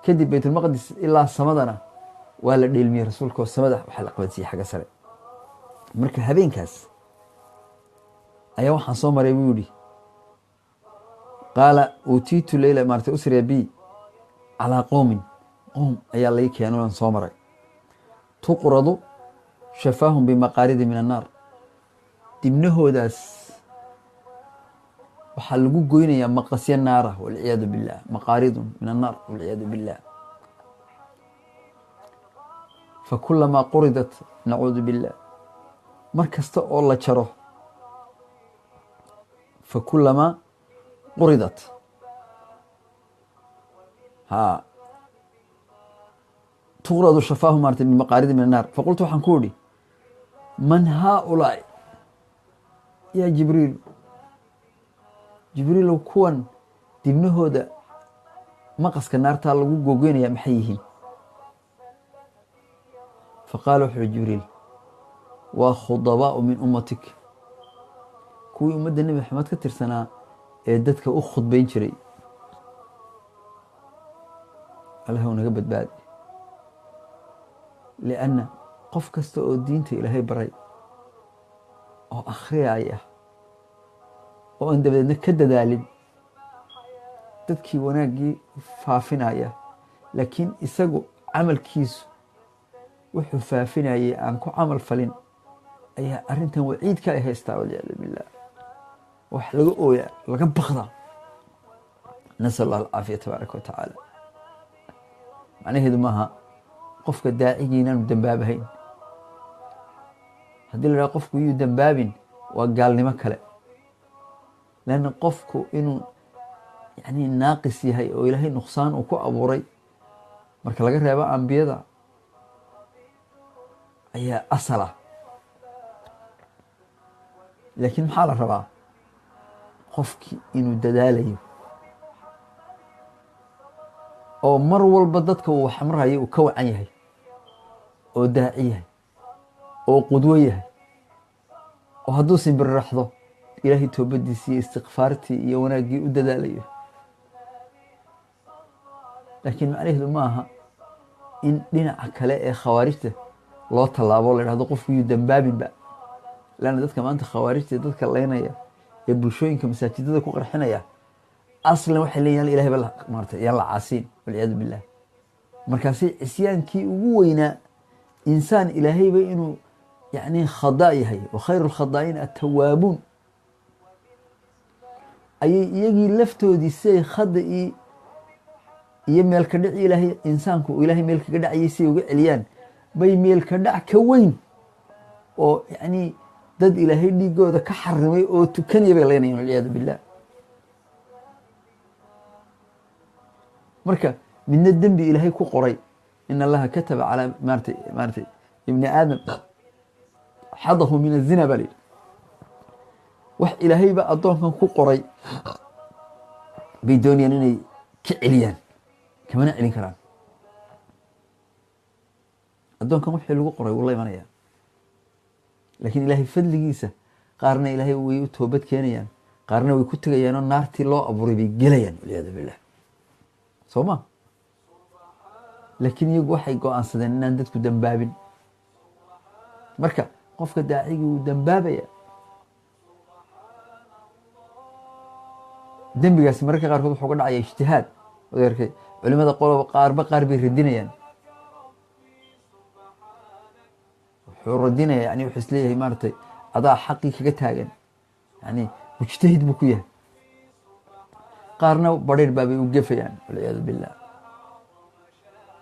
kadib baytulmaqdis ilaa samadana waa la dheelmiyey rasuulka oo samada waxaa la qabansiiyey xagga sare marka habeenkaas ayaa waxaan soo maray buu yihi qaala uutiitu leyla maaratay usriya bi calaa qowmin qowm ayaa lai keeno aan soo maray tuqradu shafaahum bimaqaaridi min annaar dibnahoodaas waxaa lagu goynayaa maqasya naara walciyaadu billah maqaaridun min annaar walciyaadu billah fakulamaa quridat nacuudu billah mar kasta oo la jaro fakulamaa quridat tuqradu shafaahu maarata bimaqaaridi min annaar faqultu waxaan ku idhi man haaulaai yaa jibriil jibriilow kuwan dibnahooda maqaska naartaa lagu googoynaya maxay yihiin faqaala wuxuu uhi jibriil waa khudabaau min ummatik kuwii ummadda nebi maxamed ka tirsanaa ee dadka u khudbayn jiray allah u naga badbaadi lianna qof kasta oo diinta ilaahay baray oo akhriyaya oo aan dabadeedna ka dadaalin dadkii wanaaggii faafinaya laakiin isagu camalkiisu wuxuu faafinayay aan ku camal falin ayaa arrintan waciidka ay haystaa walciyaadu billah wax laga ooyaa laga bakdaa nasal allah alcaafiya tabaaraka wa tacaala macnaheedu maaha qofka daacigii inaanu dembaabahayn haddii la dhaha qofku yuu dembaabin waa gaalnimo kale lanna qofku inuu yani naaqis yahay oo ilaahay nuqsaan uu ku abuuray marka laga reebo ambiyada ayaa asala laakiin maxaa la rabaa qofkii inuu dadaalayo oo mar walba dadka uu xamrayo uu ka wacan yahay oo daaci yahay oo qudwo yahay oo hadduu simbiriraxdo ilaahay toobadiisii iyo istikfaartii iyo wanaaggii u dadaalayo laakiin macnaheedu ma aha in dhinaca kale ee khawaarijta loo tallaabo la dhahdo qofku yuu dembaabinba lanna dadka maanta khawaarijta dadka laynaya ee bulshooyinka masaajidada ku qarxinaya aslan waxay leeyihin ilahay ba maarata yaan la caasiin walciyaadu billah markaasi cisyaankii ugu weynaa insaan ilaahayba inuu yani khadaa yahay wa khayru lkhadaa'iin attawaabuun ayay iyagii laftoodii siay khada iyo meelka dhici ilaahay insaanku uu ilaahay meel kaga dhacayay siay uga celiyaan bay meelka dhac ka weyn oo yani dad ilaahay dhiigooda ka xarimay oo tukanaya bay leynayan walciyaadu billah marka midna dembi ilaahay ku qoray in allaha kataba calaa maaratay ibni aadam xadahu min azina baa layidhi wax ilaahayba addoonkan ku qoray bay doonayaan inay ka celiyaan, kamana celin karaan. addoonkan wixii lagu qoray wuu la imanayaa, laakiin ilaahay fadligiisa qaarna ilaahay way u toobad keenayaan, qaarna way ku tegayaanoo naartii loo abuuray bay gelayaan walciyaadu billah, soo ma. laakiin iyagu waxay go-aansadeen inaan dadku dambaabin. marka qofka daacigii wuu dambaabaya. dembigaasi mararka qaarkood wuxuu ka dhacaya ijtihaad. odeerkay culimada qoloba qaar bay radinayaan. wuxuu radinaya yani wuxuu isleeyahay maaratay adaa xaqii kaga taagan, yani mujtahid buu ku yahay. qaarna badheer baabay u gefayaan walciyaadu billah,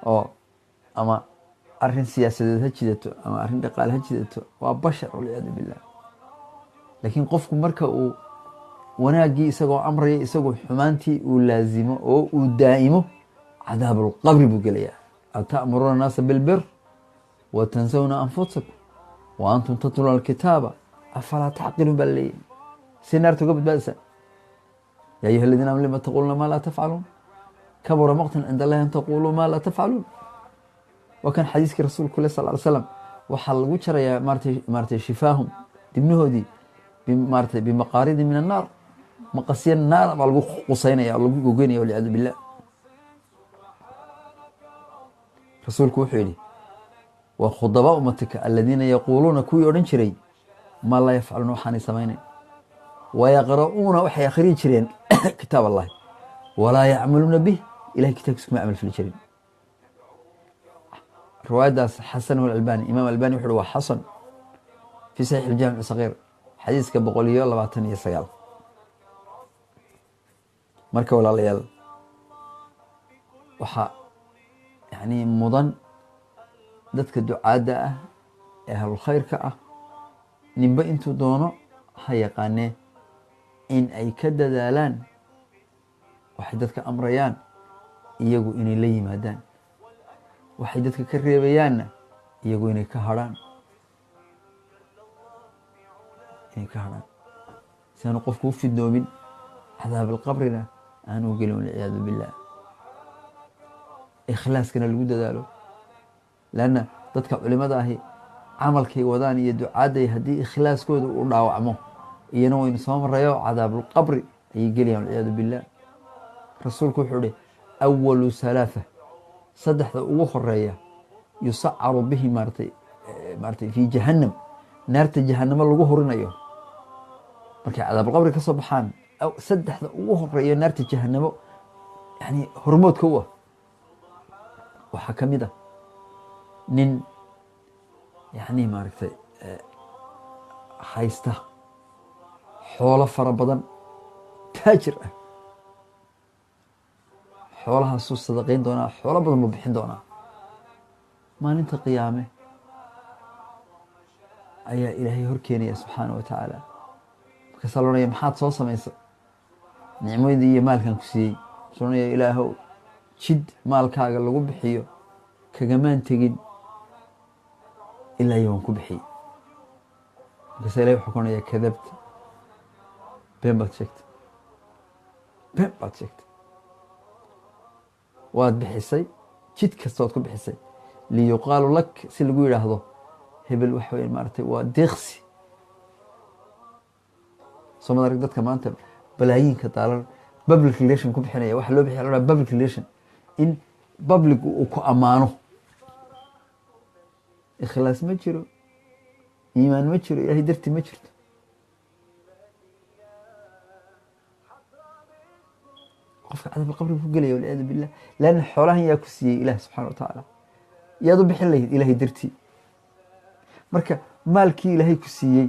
oo ama arrin siyaasadeed ha jidato ama arrin dhaqaale ha jidato, waa bashar walciyaadu billah. laakiin qofku marka uu wanaaggii isagoo amraya isagoo xumaantii uu laazimo oo uu daa'imo, cadaabulqabri buu gelayaa. ata'muruuna annaasa bilbir wa tansawna anfusakum wa antum tatluuna alkitaaba afalaa tacqiluun baa laleeyahy. si naarta uga badbaadaysaa. yaa ayuha aladiina aamanu lima taquuluuna maa laa tafcaluun kabura maqtan cinda allahi an taquluu maa laa tafcaluun. waa kan xadiiskii rasuulku sal ly slam, waxaa lagu jarayaa maaratay shifaahum, dibnahoodii maaratay bimaqaaridi min annaar, maqasya naar baa lagu qusaynaya oo lagu gogeynaya walciyaadu billah. rasuulku wuxuu yidhi waa khudabaa ummatika aladiina yaquuluuna kuwii odhan jiray maa laa yafcaluuna waxaanay samaynayn, wayaqra'uuna waxay akhriyi jireen kitaab allahi walaa yacmaluuna bih, ilahay kitaabkiisa kuma camal fili jirin. riwaayaddaas xasanahu albani, imaam albani wuxu uhi waa xasan fii saxiix iljaamic sagiir, xadiiska 129. marka walaalayaal waxaa yani mudan dadka ducaadda ah ee ahlulkhayrka ah, ninba intuu doono ha yaqaanee, in ay ka dadaalaan waxay dadka amrayaan iyagu inay la yimaadaan, waxay dadka ka reebayaanna iyagu inay ka hadhaan, si aanu qofku u fidnoomin, cadaabalqabrina aanu gelin walciyaadu billah. ikhlaaskana lagu dadaalo, lanna dadka culimada ahi camalkay wadaan iyo ducaadday haddii ikhlaaskooda u dhaawacmo, iyana waynu soo marayo cadaabulqabri ayay gelayaan walciyaadu billah. rasuulku wuxuu ihi awalu halaatha, saddexda ugu horeeya yusacaru bihi maaratay fii jahannam, naarta jahanamo lagu horinayo markay cadaabulqabri ka soo baxaan. saddexda ugu horeeya naarta jahanamo yani hormoodka u ah waxaa ka mid ah nin yani maaragtay haysta xoolo fara badan, taajir ah. xoolahaasuu sadaqayn doonaa, xoolo badan buu bixin doonaa. maalinta qiyaame ayaa ilaahay hor keenaya subxaana wa tacaala. markaasaa loodhanaya maxaad soo samaysa? nicmadii iyo maalkan ku siiyey. soonaya ilaahow jid maalkaaga lagu bixiyo kagamaan tegin ilaa iyo waan ku bixiyey. markaasaa ilahay wuxuu kuonaya kadabta, been baad sheegtay, been baad sheegtay. waad bixisay, jid kasta waad ku bixisay, liyuqaalu lak, si lagu yidhaahdo hebel waxa weya maaratay waa deeqsi. soo mad arag dadka maanta balaayiinka daalar public relation ku bixinaya, waxa loo bixiya la dhaha public relation, in public uu ku ammaano. ikhlaas ma jiro, iimaan ma jiro, ilahay darti ma jirto. qofka cadaabulqabri ku gelaya walciyaadu billah, lanna xoolahan yaa ku siiyey ilaah subxana wa tacaala, yaad u bixin lahayd ilahay dartii. marka maalkii ilaahay ku siiyey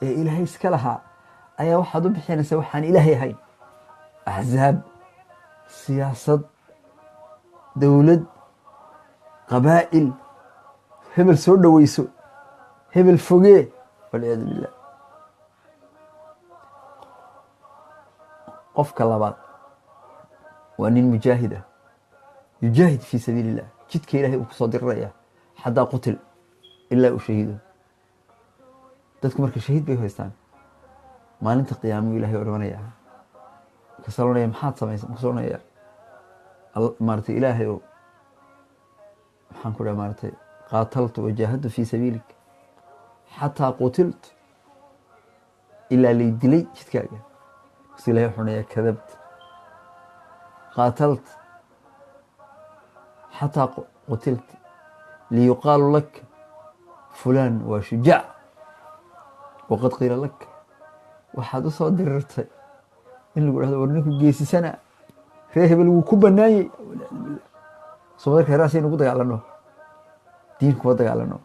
ee ilaahay iska lahaa ayaa waxaad u bixinaysaa waxaan ilaahay ahayn. axzaab, siyaasad, dowlad, qabaa'il, hebel soo dhoweyso, hebel fogee, walciyaadu billah. qofka labaad waa nin mujaahid ah, yujaahid fii sabiili illah, jidka ilaahay uu kusoo diriraya xataa qutil, ilaa uu shahiido. dadku marka shahiid bay haystaan, maalinta qiyaamuu ilahay odhanaya kasalonaya maxaad samaysa kasalonaya maaragtay ilaahay oo maxaan ku dhaha maaragtay qaataltu wajaahadtu fii sabiilik xataa qutiltu ilaa lay dilay jidkaaga kasu ilahay wuxuu onayaa kadabt qaatalت xataa qutilت liyuqaalu lak fulaan waa shujaac waqad qiila lak waxaad u soo dirirtay in lagu dhahdo war ninku geesisana reer hebel wuu ku banaanyey somadarka reeraas aynu ku dagaalano diin kuma dagaalano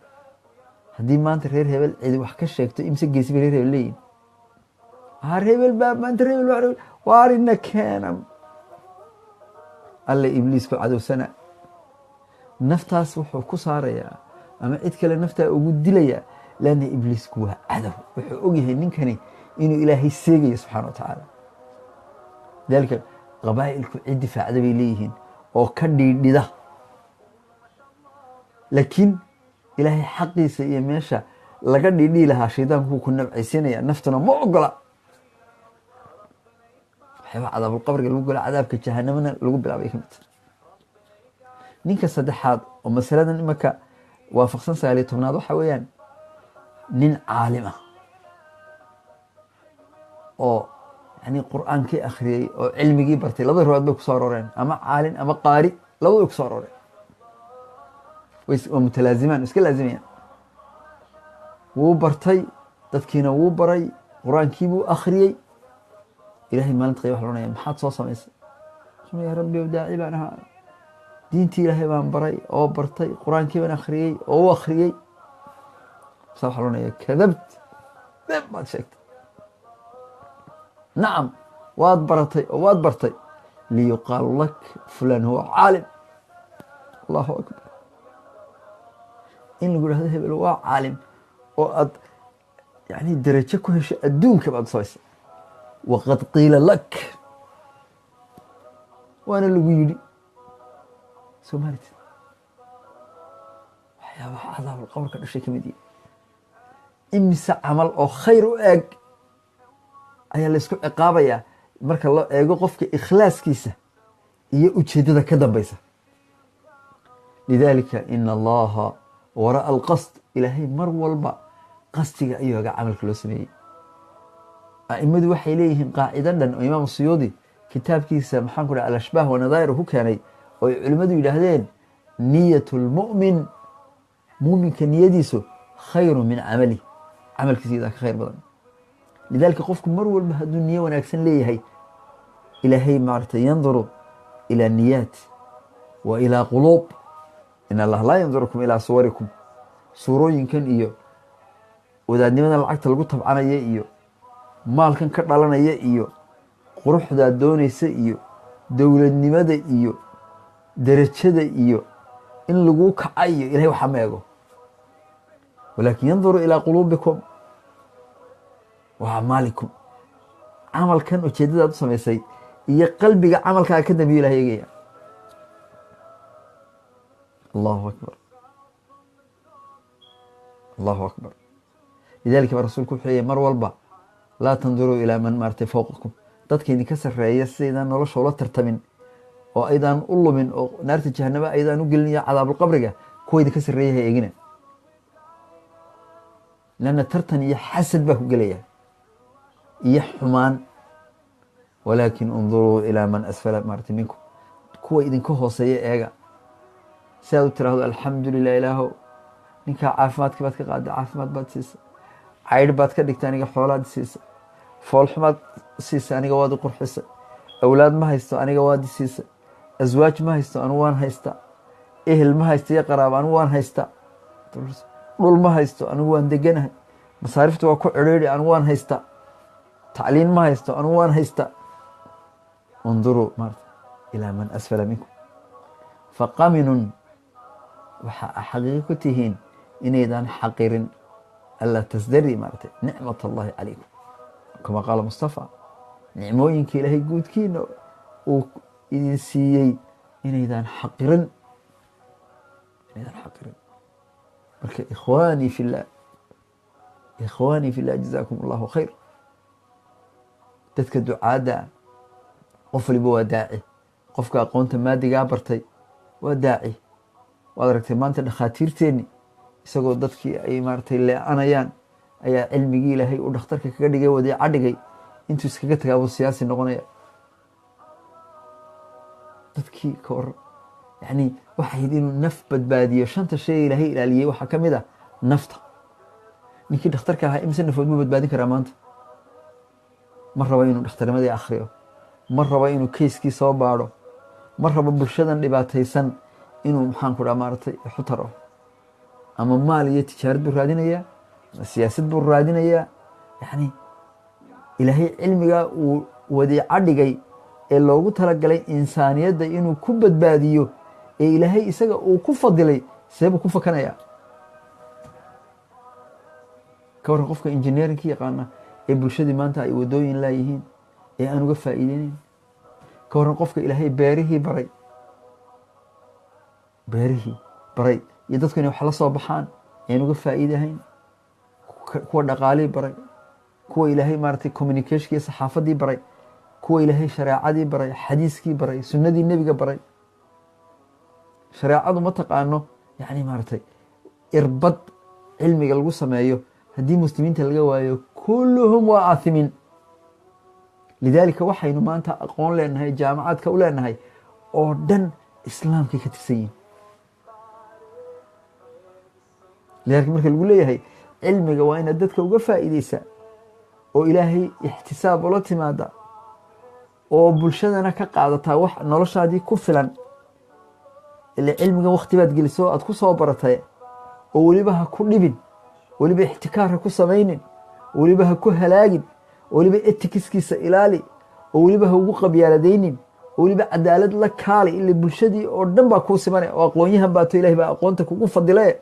haddii maanta reer hebel cidi wax ka sheegto imse geesi bay reer hebel leeyihin reer hebel baa maanta reer hebel waarina keenan alle ibliisku cadowsana naftaas wuxuu ku saarayaa ama cid kale naftaa ugu dilayaa lanna ibliisku waa cadow wuxuu ogyahay ninkani inuu ilaahay seegayo subxana wa tacaala dalika qabaa'ilku cid difaacda bay leeyihiin oo ka dhiidhida laakiin ilaahay xaqiisa iyo meesha laga dhiidhii lahaa shaydaanku ku nabcaysiinaya naftuna ma ogola waxyaaba cadaabulqabriga lagu gola cadaabka jahanamana lagu bilaabay ka mid ninka saddexaad oo masaladan imanka waafaqsan 19 waxa weeyaan nin caalim ah oo yani qur'aankii akhriyey oo cilmigii bartay labada riwaayad bay ku soo arooreen ama caalin ama qaari labada way ku soo arooreen waa mutalaazimaan iska laazimayaan wuu bartay dadkiina wuu baray qur'aankii buu akhriyey ilaahay maalinta qiyaamaha wuxuu oranaya maxaad soo samaysay ya rabbi daaci baan ahaa diintii ilaahay baan baray oo bartay qur'aankii baan akhriyey oo u akhriyey saa waxaa oranaya kadabt been baad sheegtay nacam waad baratay oo waad bartay liyuqaalu lak fulaan huwa caalim allahu akbar in lagu dhahdo hebel waa caalim oo aad yani darajo ku hesho adduunka baad samaysay waqad qiila lak waana lagu yidhi soomaalida waxyaabaha cadaabulqabrka dhashay ka mid yihi imise camal oo khayr u eeg ayaa la isku ciqaabayaa marka loo eego qofka ikhlaaskiisa iyo ujeeddada ka dambaysa lidalika ina allaha wara'a alqasd ilaahay mar walba qasdiga ayuu aga camalka loo sameeyey a'immadu waxay leeyihiin qaacido dhan oo imaam suyuudi kitaabkiisa maxaan ku dhaha alashbaah wanadaa'ir ku keenay oo ay culimmadu yidhaahdeen niyatu lmu'min muuminka niyadiisu khayru min camali camalkiisa iyadaa ka khayr badan lidalika qofku mar walba hadduu niyo wanaagsan leeyahay ilaahay maaragtay yanduru ilaa niyaat wa ilaa quluub in allah laa yandurukum ilaa suwarikum suurooyinkan iyo wadaadnimadan lacagta lagu tabcanaya iyo maalkan ka dhalanaya iyo quruxdaad doonaysa iyo dowladnimada iyo derajada iyo in lagu kacayo ilahay waxa ma ego walaakin yanduru ilaa quluubikum wa acmaalikum camalkan ujeeddadaad u samaysay iyo qalbiga camalkaaga ka dambiyo ilahay eegaya allahu akbar allahu akbar lidalika baa rasuulku wuxuu leeyahy mar walba laa tanduruu ilaa man maartay fowqakum dadka idinka sarreeya sidaydaan nolosha ula tartamin oo aydaan u lumin oo naarta jahanaba aydaan u gelin iyo cadaabulqabriga kuwa idinka sarreeya ha eegina lanna tartan iyo xasad baa ku gelaya iyo xumaan walaakin unduruu ilaa man asfala maartay minkum kuwa idinka hooseeya eega si aad u tiraahdo alxamdu lilah ilaahow ninkaa caafimaadkii baad ka qaada caafimaad baad siisa caydh baad ka dhigta aniga xoolaad siisa foolxumaad siisa aniga waad i qurxisa awlaad ma haysto aniga waad i siisa aswaaj ma haysto anigu waan haysta ehel ma haysto iyo qaraabo anigu waan haysta dhul ma haysto anigu waan deganahay masaarifta waa ku cidhiidhi anigu waan haysta tacliin ma haysto anigu waan haysta unduruu maarta ilaa man asfala minkum faqaminun waxa xaqiiqo ku tihiin inaydaan xaqirin alla tasdari maartay nicmat allahi calaykum kama qaala mustafa nicmooyinka ilaahay guudkiina uu idin siiyey inaydaan xaqirin marka ikhwaanii fillah jazaakum allahu khayr dadka ducaadda qof waliba waa daaci. qofka aqoonta maadigaa bartay waa daaci. waad aragtay maanta dhakhaatiirteenni isagoo dadkii ay maaragtay leecanayaan ayaa cilmigii ilaahay uu dhakhtarka kaga dhigay wadiica dhigay intuu iskaga tagaa buu siyaasi noqonaya. dadkii ka war yani waxay yidhi inuu naf badbaadiyo. 5 shay ilaahay ilaaliyey waxaa ka mid ah nafta. ninkii dhakhtarka ahaa imse nafood ma badbaadin karaa maanta? ma rabo inuu dhakhtarnimadii akhriyo, ma rabo inuu keyskii soo baadho, ma rabo bulshadan dhibaataysan inuu maxaan ku dhaha maaragtay xutaro. ama maal iyo tijaarad buu raadinayaa, ama siyaasad buu raadinayaa. yani ilaahay cilmigaa uu wadiica dhigay ee loogu talagalay insaaniyadda inuu ku badbaadiyo ee ilaahay isaga uu ku fadilay see buu ku fakanayaa? ka warran qofka engineerinka yaqaana ee bulshadii maanta ay wadooyin laayihiin ee aan uga faa'iideynayn. ka warran qofka ilaahay beerihii baray iyo dadku inay wax la soo baxaan aan uga faa'iidahayn. kuwa dhaqaalii baray, kuwa ilaahay maaragtay communicationkii iyo saxaafadii baray, kuwa ilaahay shareecadii baray, xadiiskii baray, sunnadii nebiga baray. shareecadu ma taqaano yani maaragtay irbad cilmiga lagu sameeyo haddii muslimiinta laga waayo kulluhum waa aathimin. lidaalika waxaynu maanta aqoon leenahay, jaamacaadka u leenahay oo dhan islaamkay ka tirsan yihin. lidaalika marka lagu leeyahay cilmiga waa inaad dadka uga faa'iideysaa oo ilaahay ixtisaab ula timaada oo bulshadana ka qaadataa wax noloshaadii ku filan. ila cilmiga waqti baad geliso aad ku soo baratay oo weliba ha ku dhibin, weliba ixtikaar ha ku samaynin, weliba ha ku halaagin, weliba etikiskiisa ilaali, oo weliba ha ugu qabyaaladaynin, oo weliba cadaalad la kaali. ila bulshadii oo dhan baa kuu simanay oo aqoonyahan baato ilahay baa aqoonta kugu fadile.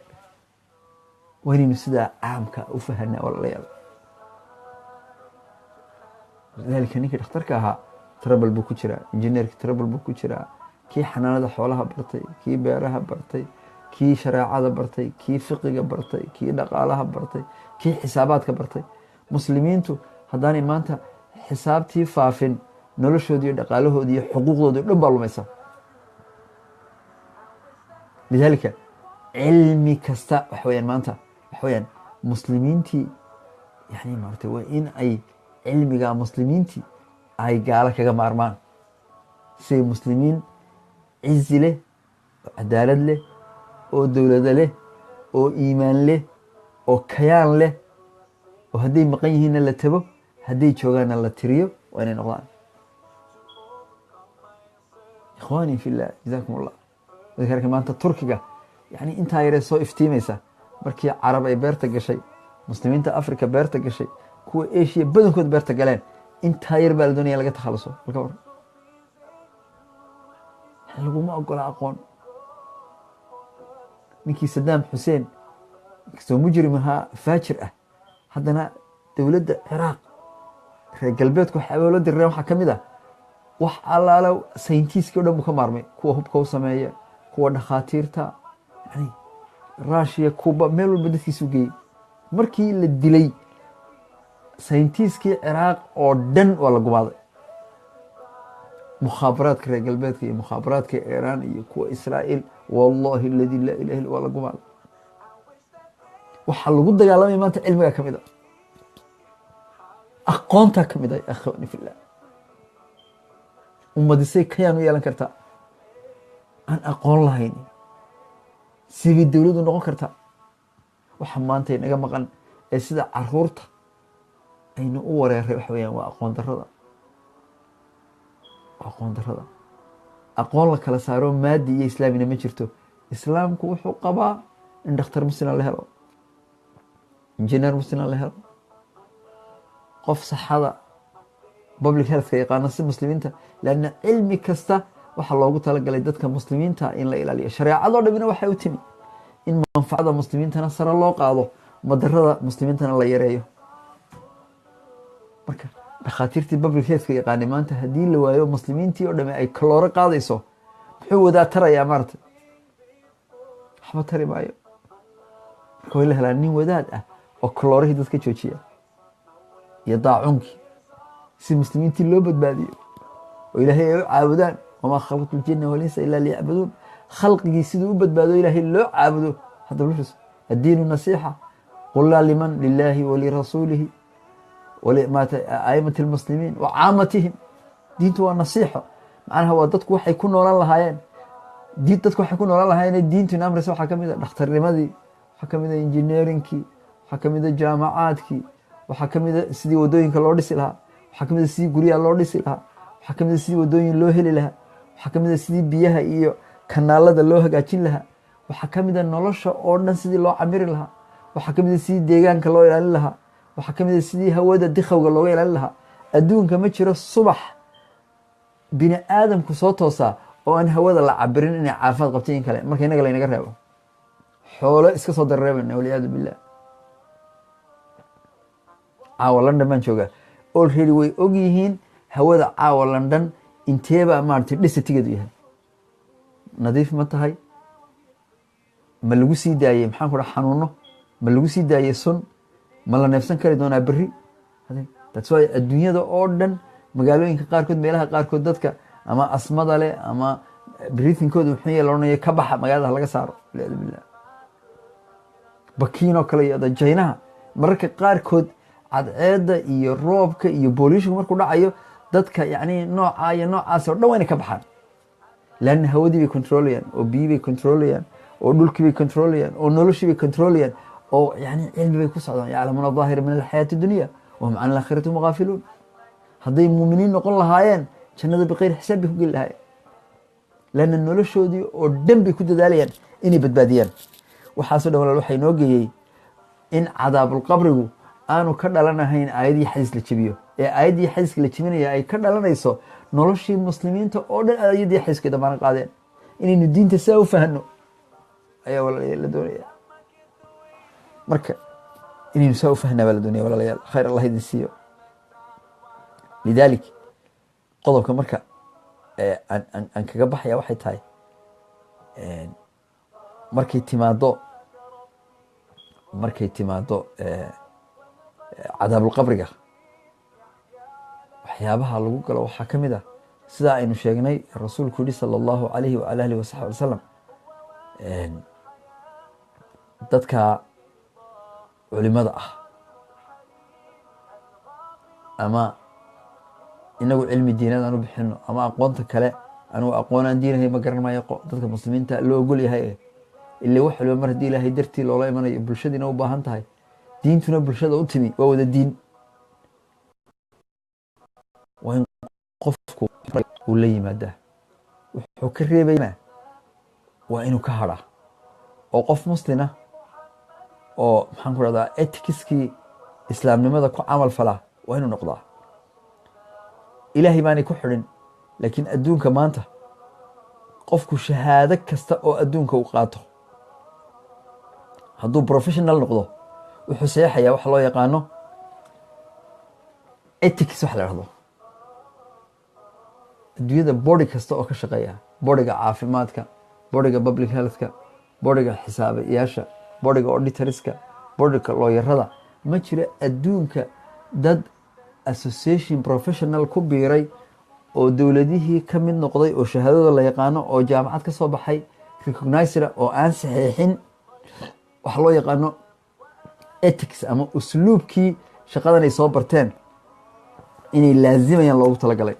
waa inaynu sidaa caamka u fahanaa walaalayaal. lidaalika ninkii dhakhtarka ahaa trouble buu ku jiraa, injineerkii trouble buu ku jiraa, kii xanaanada xoolaha bartay, kii beeraha bartay, kii shareecada bartay, kii fiqiga bartay, kii dhaqaalaha bartay, kii xisaabaadka bartay. muslimiintu haddaanay maanta xisaabtii faafin noloshoodii iyo dhaqaalahoodii iyo xuquuqdoodii o dhan baa lumaysa. lidaalika cilmi kasta waxaweyaan maanta waxaweyaan muslimiintii yani maaragtay waa in ay cilmiga muslimiintii ay gaalo kaga maarmaan. siday muslimiin cizi leh oo cadaalad leh oo dowlado leh oo iimaan leh oo kayaan leh oo hadday maqan yihiinna la tago, hadday joogaanna la tiriyo waa inay noqdaan. ikhwaanii fillah jazaakum allah. dadka maanta turkiga yani intaa yaree soo iftiimaysa markii carab ay beerta gashay, muslimiinta africa beerta gashay, kuwa asia badankood beerta galeen, intaa yar baa la doonaya laga takhaluso. marka war laguma ogola aqoon. ninkii sadaam xuseen kastoo mujrim ahaa faajir ah, haddana dowladda ciraaq reer galbeedku waxyaaba la dirreen waxaa ka mid ah wax allaala sayintiiskii o dhan buu ka maarmay. kuwa hubka u sameeya, kuwa dhakhaatiirta, yani rushiya, kuba, meel walba dadkiisu geeyey. markii la dilay sayintiiskii ciraaq oo dhan waa la gumaaday. mukhaabaraadka reer galbeedka iyo mukhaabaraadka iiraan iyo kuwa israa'iil, wallahi aladi laa ilaha illa waa la gumaaday. waxaa lagu dagaalamaya maanta cilmigaa ka mid a, aqoontaa ka mid a. akhwani fillah, ummadisay kayaan u yeelan kartaa aan aqoon lahayn? sibay dowladu noqon kartaa? waxa maanta inaga maqan ee sida caruurta aynu u wareeray waxa weyaan waa aqoon darrada. aqoon darrada, aqoon la kala saaro maadi iyo islaamina ma jirto. islaamku wuxuu qabaa in dhakhtar muslima la helo, injineer muslima la helo, qof saxada public healthka yaqaana si muslimiinta. lanna cilmi kasta waxaa loogu talagalay dadka muslimiinta in la ilaaliyo. shareecadoo dhamina waxay u timi in manfacada muslimiintana sare loo qaado, madarada muslimiintana la yareeyo. marka dhakhaatiirtii public healthka yaqaanay maanta haddii la waayo muslimiintii oo dhami ay kalooro qaadayso, muxuu wadaa tarayaa maarta? waxba tari maayo. marka way la helaa nin wadaad ah oo kaloorihii dadka joojiya iyo daacuunkii si muslimiintii loo badbaadiyo. oo ilaahay ay u caabudaan wamaa khalaqtu ljinna walinsa ilaa liyacbuduun khalqigii siduu u badbaado ilaahay loo caabudo hadda bulshas addiinu nasiixa qulnaa liman lilaahi walirasuulihi aimati lmuslimiin wa caamatihim diintu waa nasiixo macnaha waa dadku waxay ku noolan lahaayeen dadku waxay ku noolan lahaayeen diintu ina amraysa waxaa ka mid a dhakhtarnimadii waxaa ka mid a engineeringkii waxaa ka mid a jaamacaadkii waxaa ka mid a sidii wadooyinka loo dhisi lahaa waxaa ka mid a sidii guryaha loo dhisi lahaa waxaa ka mid a sidii wadooyin loo heli lahaa waxaa ka mid a sidii biyaha iyo kanaalada loo hagaajin lahaa waxaa ka mid a nolosha oo dhan sidii loo camiri lahaa waxaa ka mid a sidii deegaanka loo ilaalin lahaa waxaa ka mid a sidii hawada dikhawga looga ilaalin lahaa adduunka ma jiro subax bini aadamku soo toosaa oo aan hawada la cabirin inay caafimaad qabtay in kale marka inaga laynaga reebo xoolo iska soo dareebayna walciyaadu billah caawa london baan joogaa already way og yihiin hawada caawa london inteebaa maaragtay dhisitigeedu yahay nadiif ma tahay ma lagu sii daayey maxaan ku dhaha xanuuno ma lagu sii daayey sun ma la neefsan kari doonaa berri that's why adduunyada oo dhan magaalooyinka qaarkood meelaha qaarkood dadka ama asmada leh ama breathingkooda muxuu yahay loodhanayo ka baxa magaalada laga saaro walciyaadu billah bakiinoo kale iyo jaynaha mararka qaarkood cadceedda iyo roobka iyo booliishku markuu dhacayo dadka yacni noocaa iyo noocaas oo dhan waa inay ka baxaan laanna hawadii bay controlayaan oo biyii bay controlayaan oo dhulkii bay controlayaan oo noloshii bay controlayaan oo yani cilmi bay ku socdaan yaclamuuna daahira min alxayaati dunya wahum can alaakhirati hum gaafiluun hadday muuminiin noqon lahaayeen jannada bikayri xisaab bay ku geli lahaayeen laanna noloshoodii oo dhan bay ku dadaalayaan inay badbaadiyaan waxaasoo dhan walaal waxaa inoo geeyey in cadaabulqabrigu aanu ka dhalanahayn aayadii xadiis la jebiyo ee aayaddii xadiiska la jebinaya ay ka dhalanayso noloshii muslimiinta oo dhan aayadii xadiiskay damaana qaadeen inaynu diinta saa u fahno ayaa walaalayaal la doonaya marka inaynu saa u fahnaa baa la doonaya walaalayaal khayr allah idin siiyo lidaalik qodobka marka aan kaga baxaya waxay tahay markay timaado cadaabulqabriga waxyaabaha lagu galo waxaa ka mid ah sidaa aynu sheegnay rasuulku yihi sala allahu alayhi waala alihi wasaxbi wasalam dadka culimada ah ama inagu cilmi diinad aan u bixino ama aqoonta kale anugu aqoon aan diinahay ma garan maayo dadka muslimiinta loo ogol yahay ila wax waliba mar haddii ilaahay dartii loola imanayo bulshadiina u baahan tahay diintuna bulshada u timi waa wada diin waa in qofku uu la yimaadaa wuxuu ka reebaya waa inuu ka hadhaa oo qof muslina oo maxaan ku rahdaa etikiskii islaamnimada ku camal falaa waa inuu noqdaa ilaahay baanay ku xidhin laakiin adduunka maanta qofku shahaado kasta oo adduunka uu qaato hadduu professional noqdo wuxuu saxeexayaa wax loo yaqaano ethics wax la dhahdo adduunyada body kasta oo ka shaqeeya bodiga caafimaadka bodiga public healthka bodiga xisaabiyaasha bodiga auditorska bodiga looyarada ma jiro adduunka dad association professional ku biiray oo dowladihii ka mid noqday oo shahaadada la yaqaano oo jaamacad ka soo baxay recognizera oo aan saxiixin wax loo yaqaano ethics ama usluubkii shaqadan ay soo barteen inay laazimayaan loogu talagalay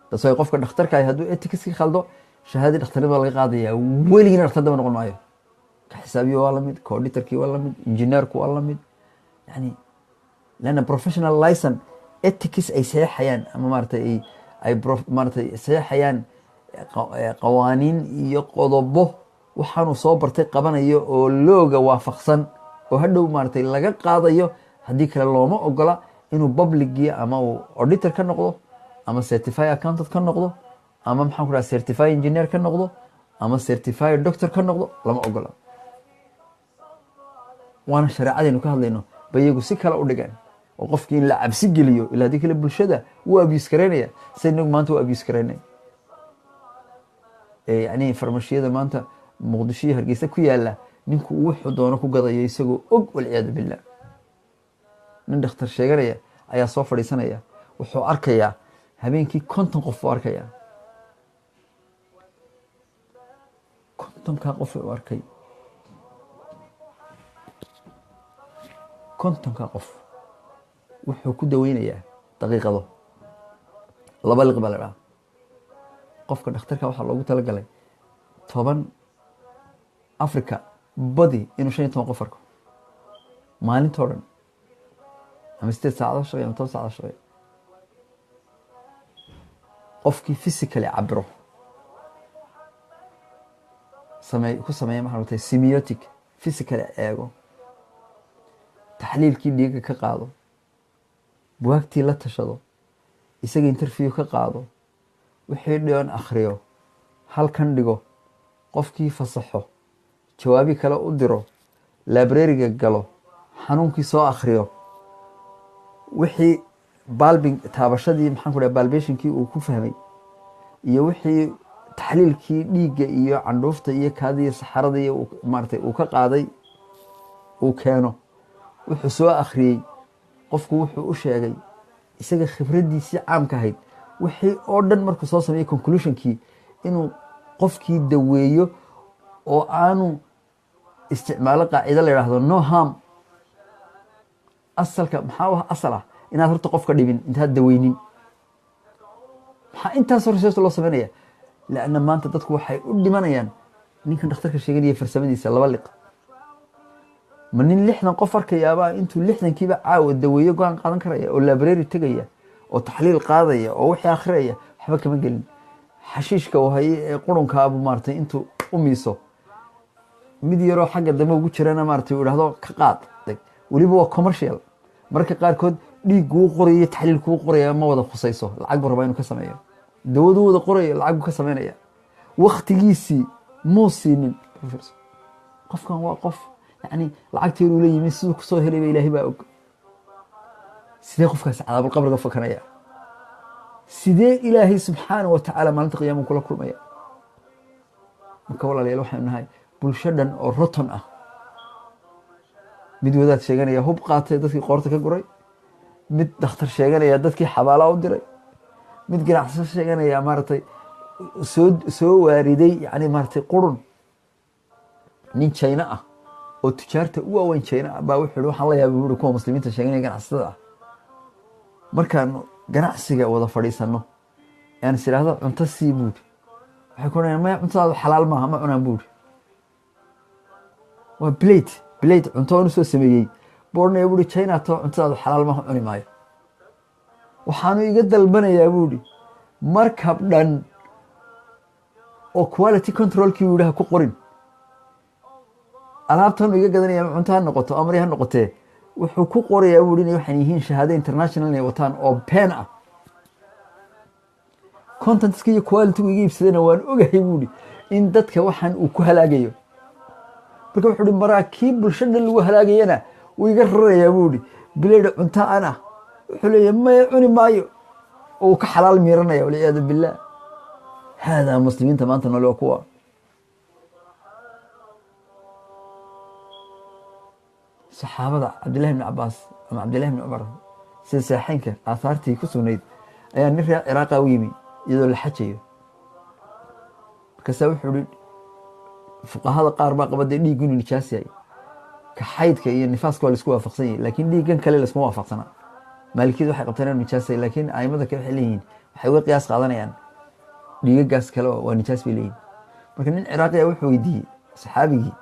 taas way qofka dhakhtarka ah hadduu ethics ka khaldo shahaadadii dhakhtarnimada laga qaadaya weligiina dhakhtar daba noqon maayo ka xisaabiyo waa lamid ka auditorkii waa lamid engineerku waa lamid yani لأن professional license ethics ay saxayaan ama maartay ay maartay saxayaan qawaaniin iyo qodobo waxaanu soo bartay qabanayo oo looga waafaqsan oo hadhow maartay laga qaadayo haddii kale looma ogola inuu public ama uu auditor ka noqdo ama certified accountant ka noqdo ama maxaan ku rahaa certified engineer ka noqdo ama certified doctor ka noqdo lama ogola waana shareecadaynu ka hadlayno bayagu si kale u dhigaan oo qofkii in la cabsi geliyo ilaa haddii kale bulshada wuu abuse garaynaya say inagu maanta u abuse garaynay yani farmashiyada maanta muqdisho iyo hargeysa ku yaala ninku wuxuu doono ku gadayo isagoo og walciyaadu billah nin dhakhtar sheeganaya ayaa soo fadhiisanaya wuxuu arkayaa habeenkii 50 qof u arkaya 50 qof u arkay 50 qof wuxuu ku daweynayaa daqiiqado 2 liq baa la dhahaa qofka dhakhtarka waxaa loogu talagalay 10 Africa badi inuu 15 qof arko maalintoo dhan ama 8 saacadood shaqeeya ama 10 saacadood shaqeeya qofkii physically cabiro ku sameeya maxaa la semiotic physically eego taxliilkii dhiigga ka qaado buugtii la tashado isaga interview ka qaado wixii dheon akhriyo halkan dhigo qofkii fasaxo jawaabi kale u diro library-ga galo xanuunkii soo akhriyo wixii balbing taabashadii maxaan ku dhahay balbationkii uu ku fahmay iyo wixii taxliilkii dhiigga iyo candhuufta iyo kaadii saxarada iyo maartay uu ka qaaday uu keeno wuxuu soo akhriyay qofku wuxuu u sheegay isaga khibradiisii caamka ahayd wixii oo dhan markuu soo sameeyay conclusionkii inuu qofkii daweeyo oo aanu isticmaalo qaacido la yiraahdo no harm asalka maxaa asal ah inaad horta qofka dhibin intaad daweynin maxaa intaas research loo sameeyaa laana maanta dadku waxay u dhimanayaan ninkan dhakhtarka sheeganaya farsamadiisa 2 liq ma nin 60 qof arkayaaba intuu 60 kiiba caawa daweeyo go'aan qaadan karaya oo library tagaya oo taxliil qaadaya oo wixii akhriyaya waxba kama gelin xashiishka oo hay ee qurunka abu maartay intuu u miiso mid yaro xagga dambe ugu jirana maartay uu yiraahdo ka qaad waliba waa commercial marka qaar kood dhiig uu qorayo taxliil ku qorayo ma wada khusayso lacag barba inuu ka sameeyo dawadu wada qorayo lacag ka sameeynaya waqtigiisii muusinin qofkan waa qof yani lacagteedu leeyahay sidoo ku soo helay ilaahay baa og sidee qofkaas cadaab qabriga fakanaya sidee ilaahay subxaanahu wa ta'ala maalinta qiyaamada kula kulmaya marka walaalayaal waxaan nahay bulshadan oo roton ah mid wadaad sheeganaya hub qaatay dadkii qoorta ka guray mid dhakhtar sheeganaya dadkii xabaala u diray mid ganacsi sheeganaya maartay soo waariday yani maartay qurun nin China ah oo tijaarta u waaweyn China baa wuxuu waxaan la yaabay kuwa muslimiinta sheeganaya ganacsiga markaan ganacsiga wada fadhiisano aan siraahdo cunto sii buud waxay ku leeyahay ma cuntada xalaal maaha ma cunaan buud waa plate cunto oo soo sameeyay boornay buudi China to cuntada xalaal maaha cuni maayo waxaanu iga dalbanayaa buudi markab dhan oo quality control kii uu ku qorin alaabtan iga gadanaya cuntada noqoto amriha noqotee wuxuu ku qorayaa buudi inay waxaan yihiin shahaado international inay wataan oo pen ah contentski iyo quality uu iga iibsadana waan ogahay buudi in dadka waxaan uu ku halaagayo marka wuxuu maraakiib bulshada lagu halaagayana uu iga rarayaa buudi bileed cunto ana wuxuu leeyahay ma cuni maayo oo ka xalaal miiranaya waliyaad billah hada muslimiinta maanta nolol kuwa saxaabada Abdullah ibn Abbas ama Abdullah ibn Umar saaxiinka aasaartii ku sugnayd ayaa nin reer Ciraaq u yimi iyadoo la xajayo markaas wuxuu fuqahada qaar baa qabada dhiig inuu nijaas yahay ka xaydka iyo nifaaska la isku waafaqsan yahay laakiin dhiigan kale la isma waafaqsana maalikiyadu waxay qabtaan inuu nijaas yahay laakiin aimada kale waxay leeyihiin waxay uga qiyaas qaadanayaan dhiigagaas kale waa nijaas bay leeyihiin marka nin Ciraaqi ah wuxuu weydiiyay saxaabigii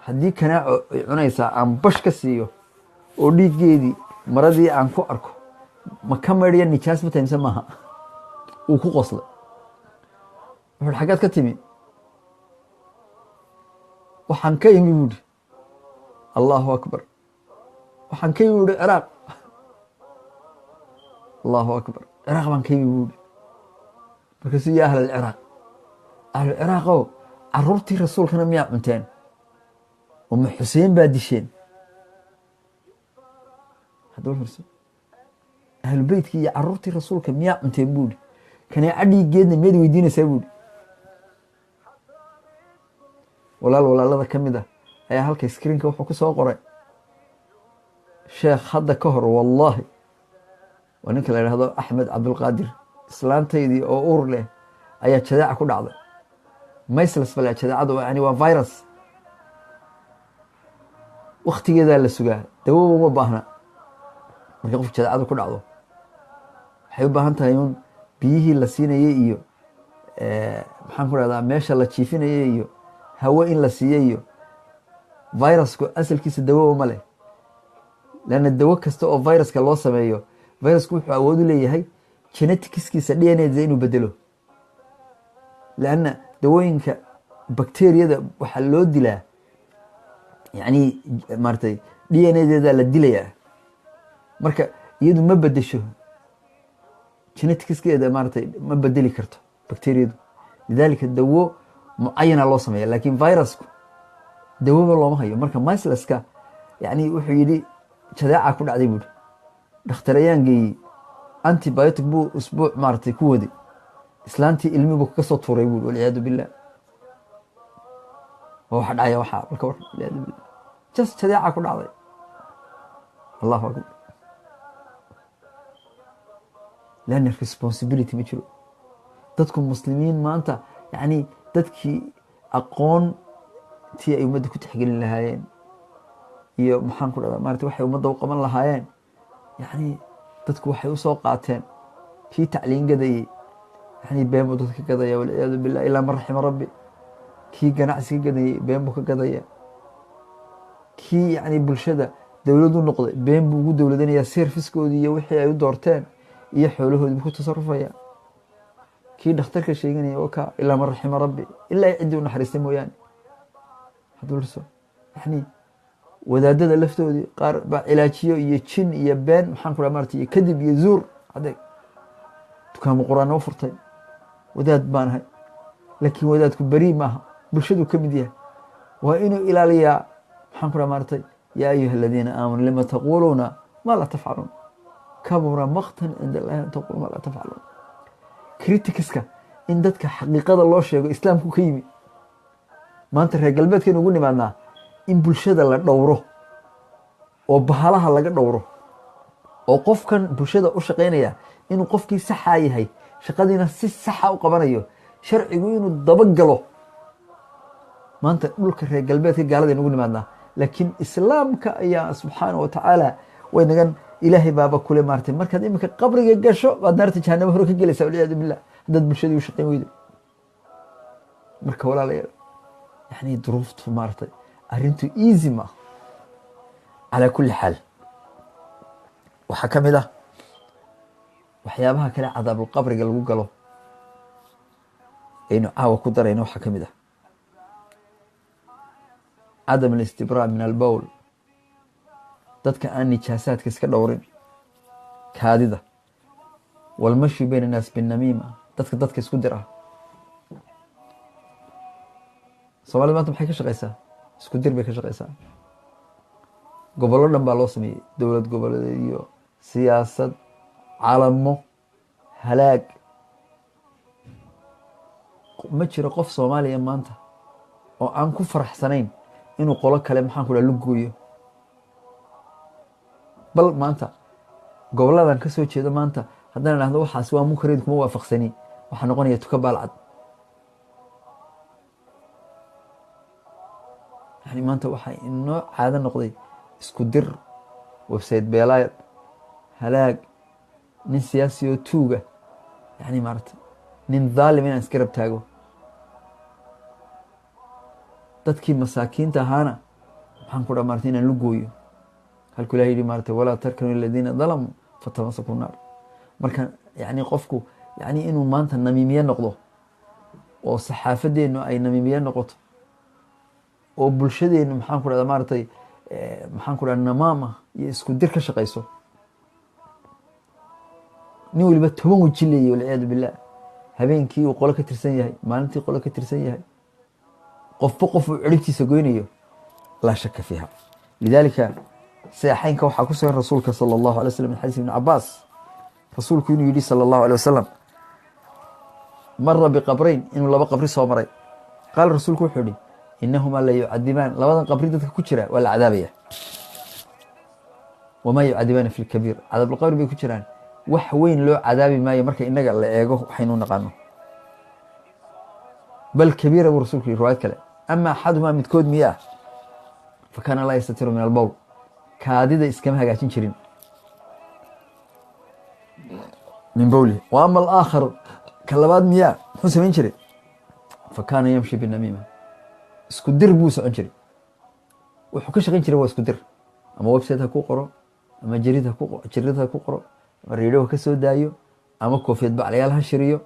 haddii kanaaco ay cunaysaa aan bash ka siiyo oo dhiiggeedii maradii aan ku arko ma ka meedhiya nijaas ma tahay mise maaha uu ku qoslay wuxuu xagaad ka timi waxaan ka imi buudi Allahu akbar waxaan ka imi buudi Ciraaq Allahu akbar Ciraaq baan ka imi buudi markaasuu yaa ahlal Ciraaq Ciraaqow carruurtii rasuulkana miyaa cunteen وم حسين بادشين هذول فرسو أهل البيت كي عرفتي رسولك مياه أنت بودي كان يعدي جدنا ميد ويدينا سبودي ولا الله كم ده أي هالك سكرين كوحو كسو قرأ شيخ هذا كهر والله oo ninka la yidhaahdo axmed cabdulqaadir islaantaydii oo uur leh ayaa jadeeca ku dhacday. mayslas bale jadeecadu yani waa virus, waktigeedaa la sugaa, dawoba uma baahna. markii qofka jadeecadu ku dhacdo waxay u baahan tahay un biyihii la siinayey iyo maxaan ku dhahdaa meesha la jiifinayey iyo hawo in la siiyey iyo virusku asalkiisa dawoba ma leh. lanna dawo kasta oo viruska loo sameeyo, virusku wuxuu awood u leeyahay geneticskiisa dnada inuu bedelo. lanna dawooyinka bakteriyada waxaa loo dilaa yani maaratay dnadeeda la dilayaa, marka iyadu ma bedesho geneticskeeda, maaratay ma bedeli karto bakteriyadu. lidalika dawo mucayana loo sameeya, lakin virusku dawoba looma hayo. marka myslaska yani wuxuu yidhi jadeeca ku dhacday buuri, dhakhtar ayaan geeyey, antibiotic buu usbuuc maaratay ku waday, islaantii ilmi buu kaga soo tuuray buuri, walciyaadu billah. waxa dhacaya waxaa marka walciyaadu billah, just jadeeca ku dhacday. allahu akbar. lanna responsibility ma jiro. dadku muslimiin maanta yani dadkii aqoontii ay ummadda ku tixgelin lahaayeen iyo maxaan ku dhahdaa maarata waxay ummadda u qaban lahaayeen, yani dadku waxay usoo qaateen kii tacliin gadayey yani been buu dadka gadaya, walciyaadu billah, ilaa man raxima rabbi. kii ganacsi ka gadayey been buu ka gadaya, kii yani bulshada dowlad u noqday been buu ugu dowladanaya, serviskoodii iyo wixii ay u doorteen iyo xoolahoodii buu ku tasarufaya. kii dhakhtarka sheeganaya oo ka ilaa man raxima rabbi, ilaa ay ciddii u naxariistay mooyaane. haddulso yani wadaadada laftoodii qaar baa cilaajiyo iyo jin iyo been maxaan ku dhaha maarata iyo kadib iyo zuur adeeg. dukaamo qur-aanna u furtay, wadaad baan ahay, laakiin wadaadku beri maaha, bulshaduu ka mid yahay. waa inuu ilaaliyaa maxaan ku dhaha maaratay yaa ayuha aladiina aamanuu lima taquuluuna maa laa tafcaluun kabura maqtan cinda allahi an taqulu maa laa tafcaluun. criticska in dadka xaqiiqada loo sheego islaamku ka yimi. maanta reer galbeedkaynu ugu nimaadnaa in bulshada la dhowro oo bahalaha laga dhowro, oo qofkan bulshada u shaqaynaya inuu qofkii saxaa yahay, shaqadiina si saxa u qabanayo, sharcigu inuu dabagalo. maanta dhulka reer galbeedka gaaladaynu ugu nimaadnaa, laakiin islaamka ayaa subxaana wa tacaala way nagan. ilaahay baaba kule maaratay markaad iminka qabriga gasho baad naarta jahanamo hore ka gelaysaa, walciyaadu billah, haddaad bulshadii u shaqayn weydo. marka walaalayaal yani duruuftu maaratay arrintu easy maaha. calaa kulli xaal waxaa ka mid ah waxyaabaha kale cadaabulqabriga lagu galo aynu caawa ku darayno. waxaa ka mid ah cadam alistibraa min albowl, dadka aan nijaasaadka iska dhowrin, kaadida, walmashi bayna annaas binamiima, dadka isku dir ah. soomaalida maanta maxay ka shaqaysaa? isku dir bay ka shaqaysaa. gobollo dhan baa loo sameeyey, dowlad goboleed iyo siyaasad, calamo, halaag. ma jiro qof soomaaliya maanta oo aan ku faraxsanayn inuu qolo kale maxaan ku dhaha lugooyo. bal maanta goboladan ka soo jeedo maanta haddaan idhahdo waxaas waa munkareed kuma waafaqsani, waxaa noqonaya tuka baalcad. yani maanta waxaa inoo caado noqday isku dir, website beelaayad, halaag, nin siyaasi oo tuuga, yani maarata nin dhaalim inaan iska rab taago. dadkii masaakiinta ahaana maxaan ku dhaha maarata inaan lugooyo. halkuu ilahi yihi maarata walaa tarkanu aladiina dalamuu fatamasaku naar. marka yani qofku yani inuu maanta namiimiye noqdo, oo saxaafadeenu ay namiimiye noqoto, oo bulshadeenu maxaan ku dhahda maaratay maxaan ku dhaha namaama iyo isku dir ka shaqayso. nin waliba 10 weji leeyahy, walciyaadu billah. habeenkii uu qolo ka tirsan yahay, maalintii qolo ka tirsan yahay, qofba qof uu ciribtiisa goynayo, laa shaka fiiha. lidalika saxaynka waxaa ku sugan rasuulka sala allahu alay wasalam min xadiis ibni cabaas, rasuulku inuu yidhi sala allahu alay wasalam mara biqabrayn, inuu 2 qabri soo maray. qaala rasuulku wuxuu yihi inahumaa la yucadibaan, labadan qabri dadka ku jira waa la cadaabaya. wamaa yucadibaana fi lkabiir, cadaabulqabri bay ku jiraan wax weyn loo cadaabi maayo marka inaga la eego waxaynu naqaano bal kabiira buu rasuulku yiri riwaayad kale ama axadumaa midkood miyaa fakaana laa yastatiru min albowl kaadida iskama hagaajin jirin min bowlihi wa ama alaakharu ka labaad miyaa muxuu samayn jiray fakaana yamshi binamiima isku dir buu socon jiray wuxuu ka shaqayn jiray waa isku dir ama website ha ku qoro ama jarid ha ku qoro ama radio ha ka soo daayo ama koofiyad baclayaal ha shiriyo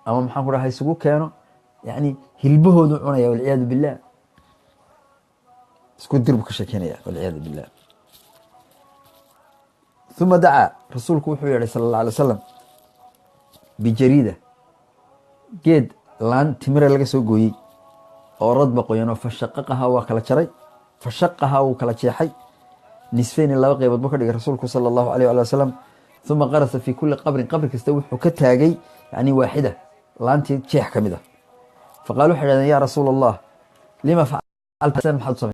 ama maxaan ku dhahay isugu keeno yani hilbahoodu cunaya walciyaadu billah isku dir buu ka sheekeynaya walciyaadu billah ثuma dacaa rasuulku wuxuu yeedhay sala اlه alay wasalam bijariida geed laan timire laga soo gooyey oo radba qoyanoo fashaqaqahaa waa kala jaray fashaqahaa wuu kala jeexay nisfeyni laba qeybood buu ka dhigay rasuulku salى اllahu alيه ali wasalam ثuma qarasa fi kuli qabrin qabri kasta wuxuu ka taagay yani waaxida laantii jeex ka mid ah faqaalu waxay dhahdeen ya rasuul allah lima facalta maxaad u samay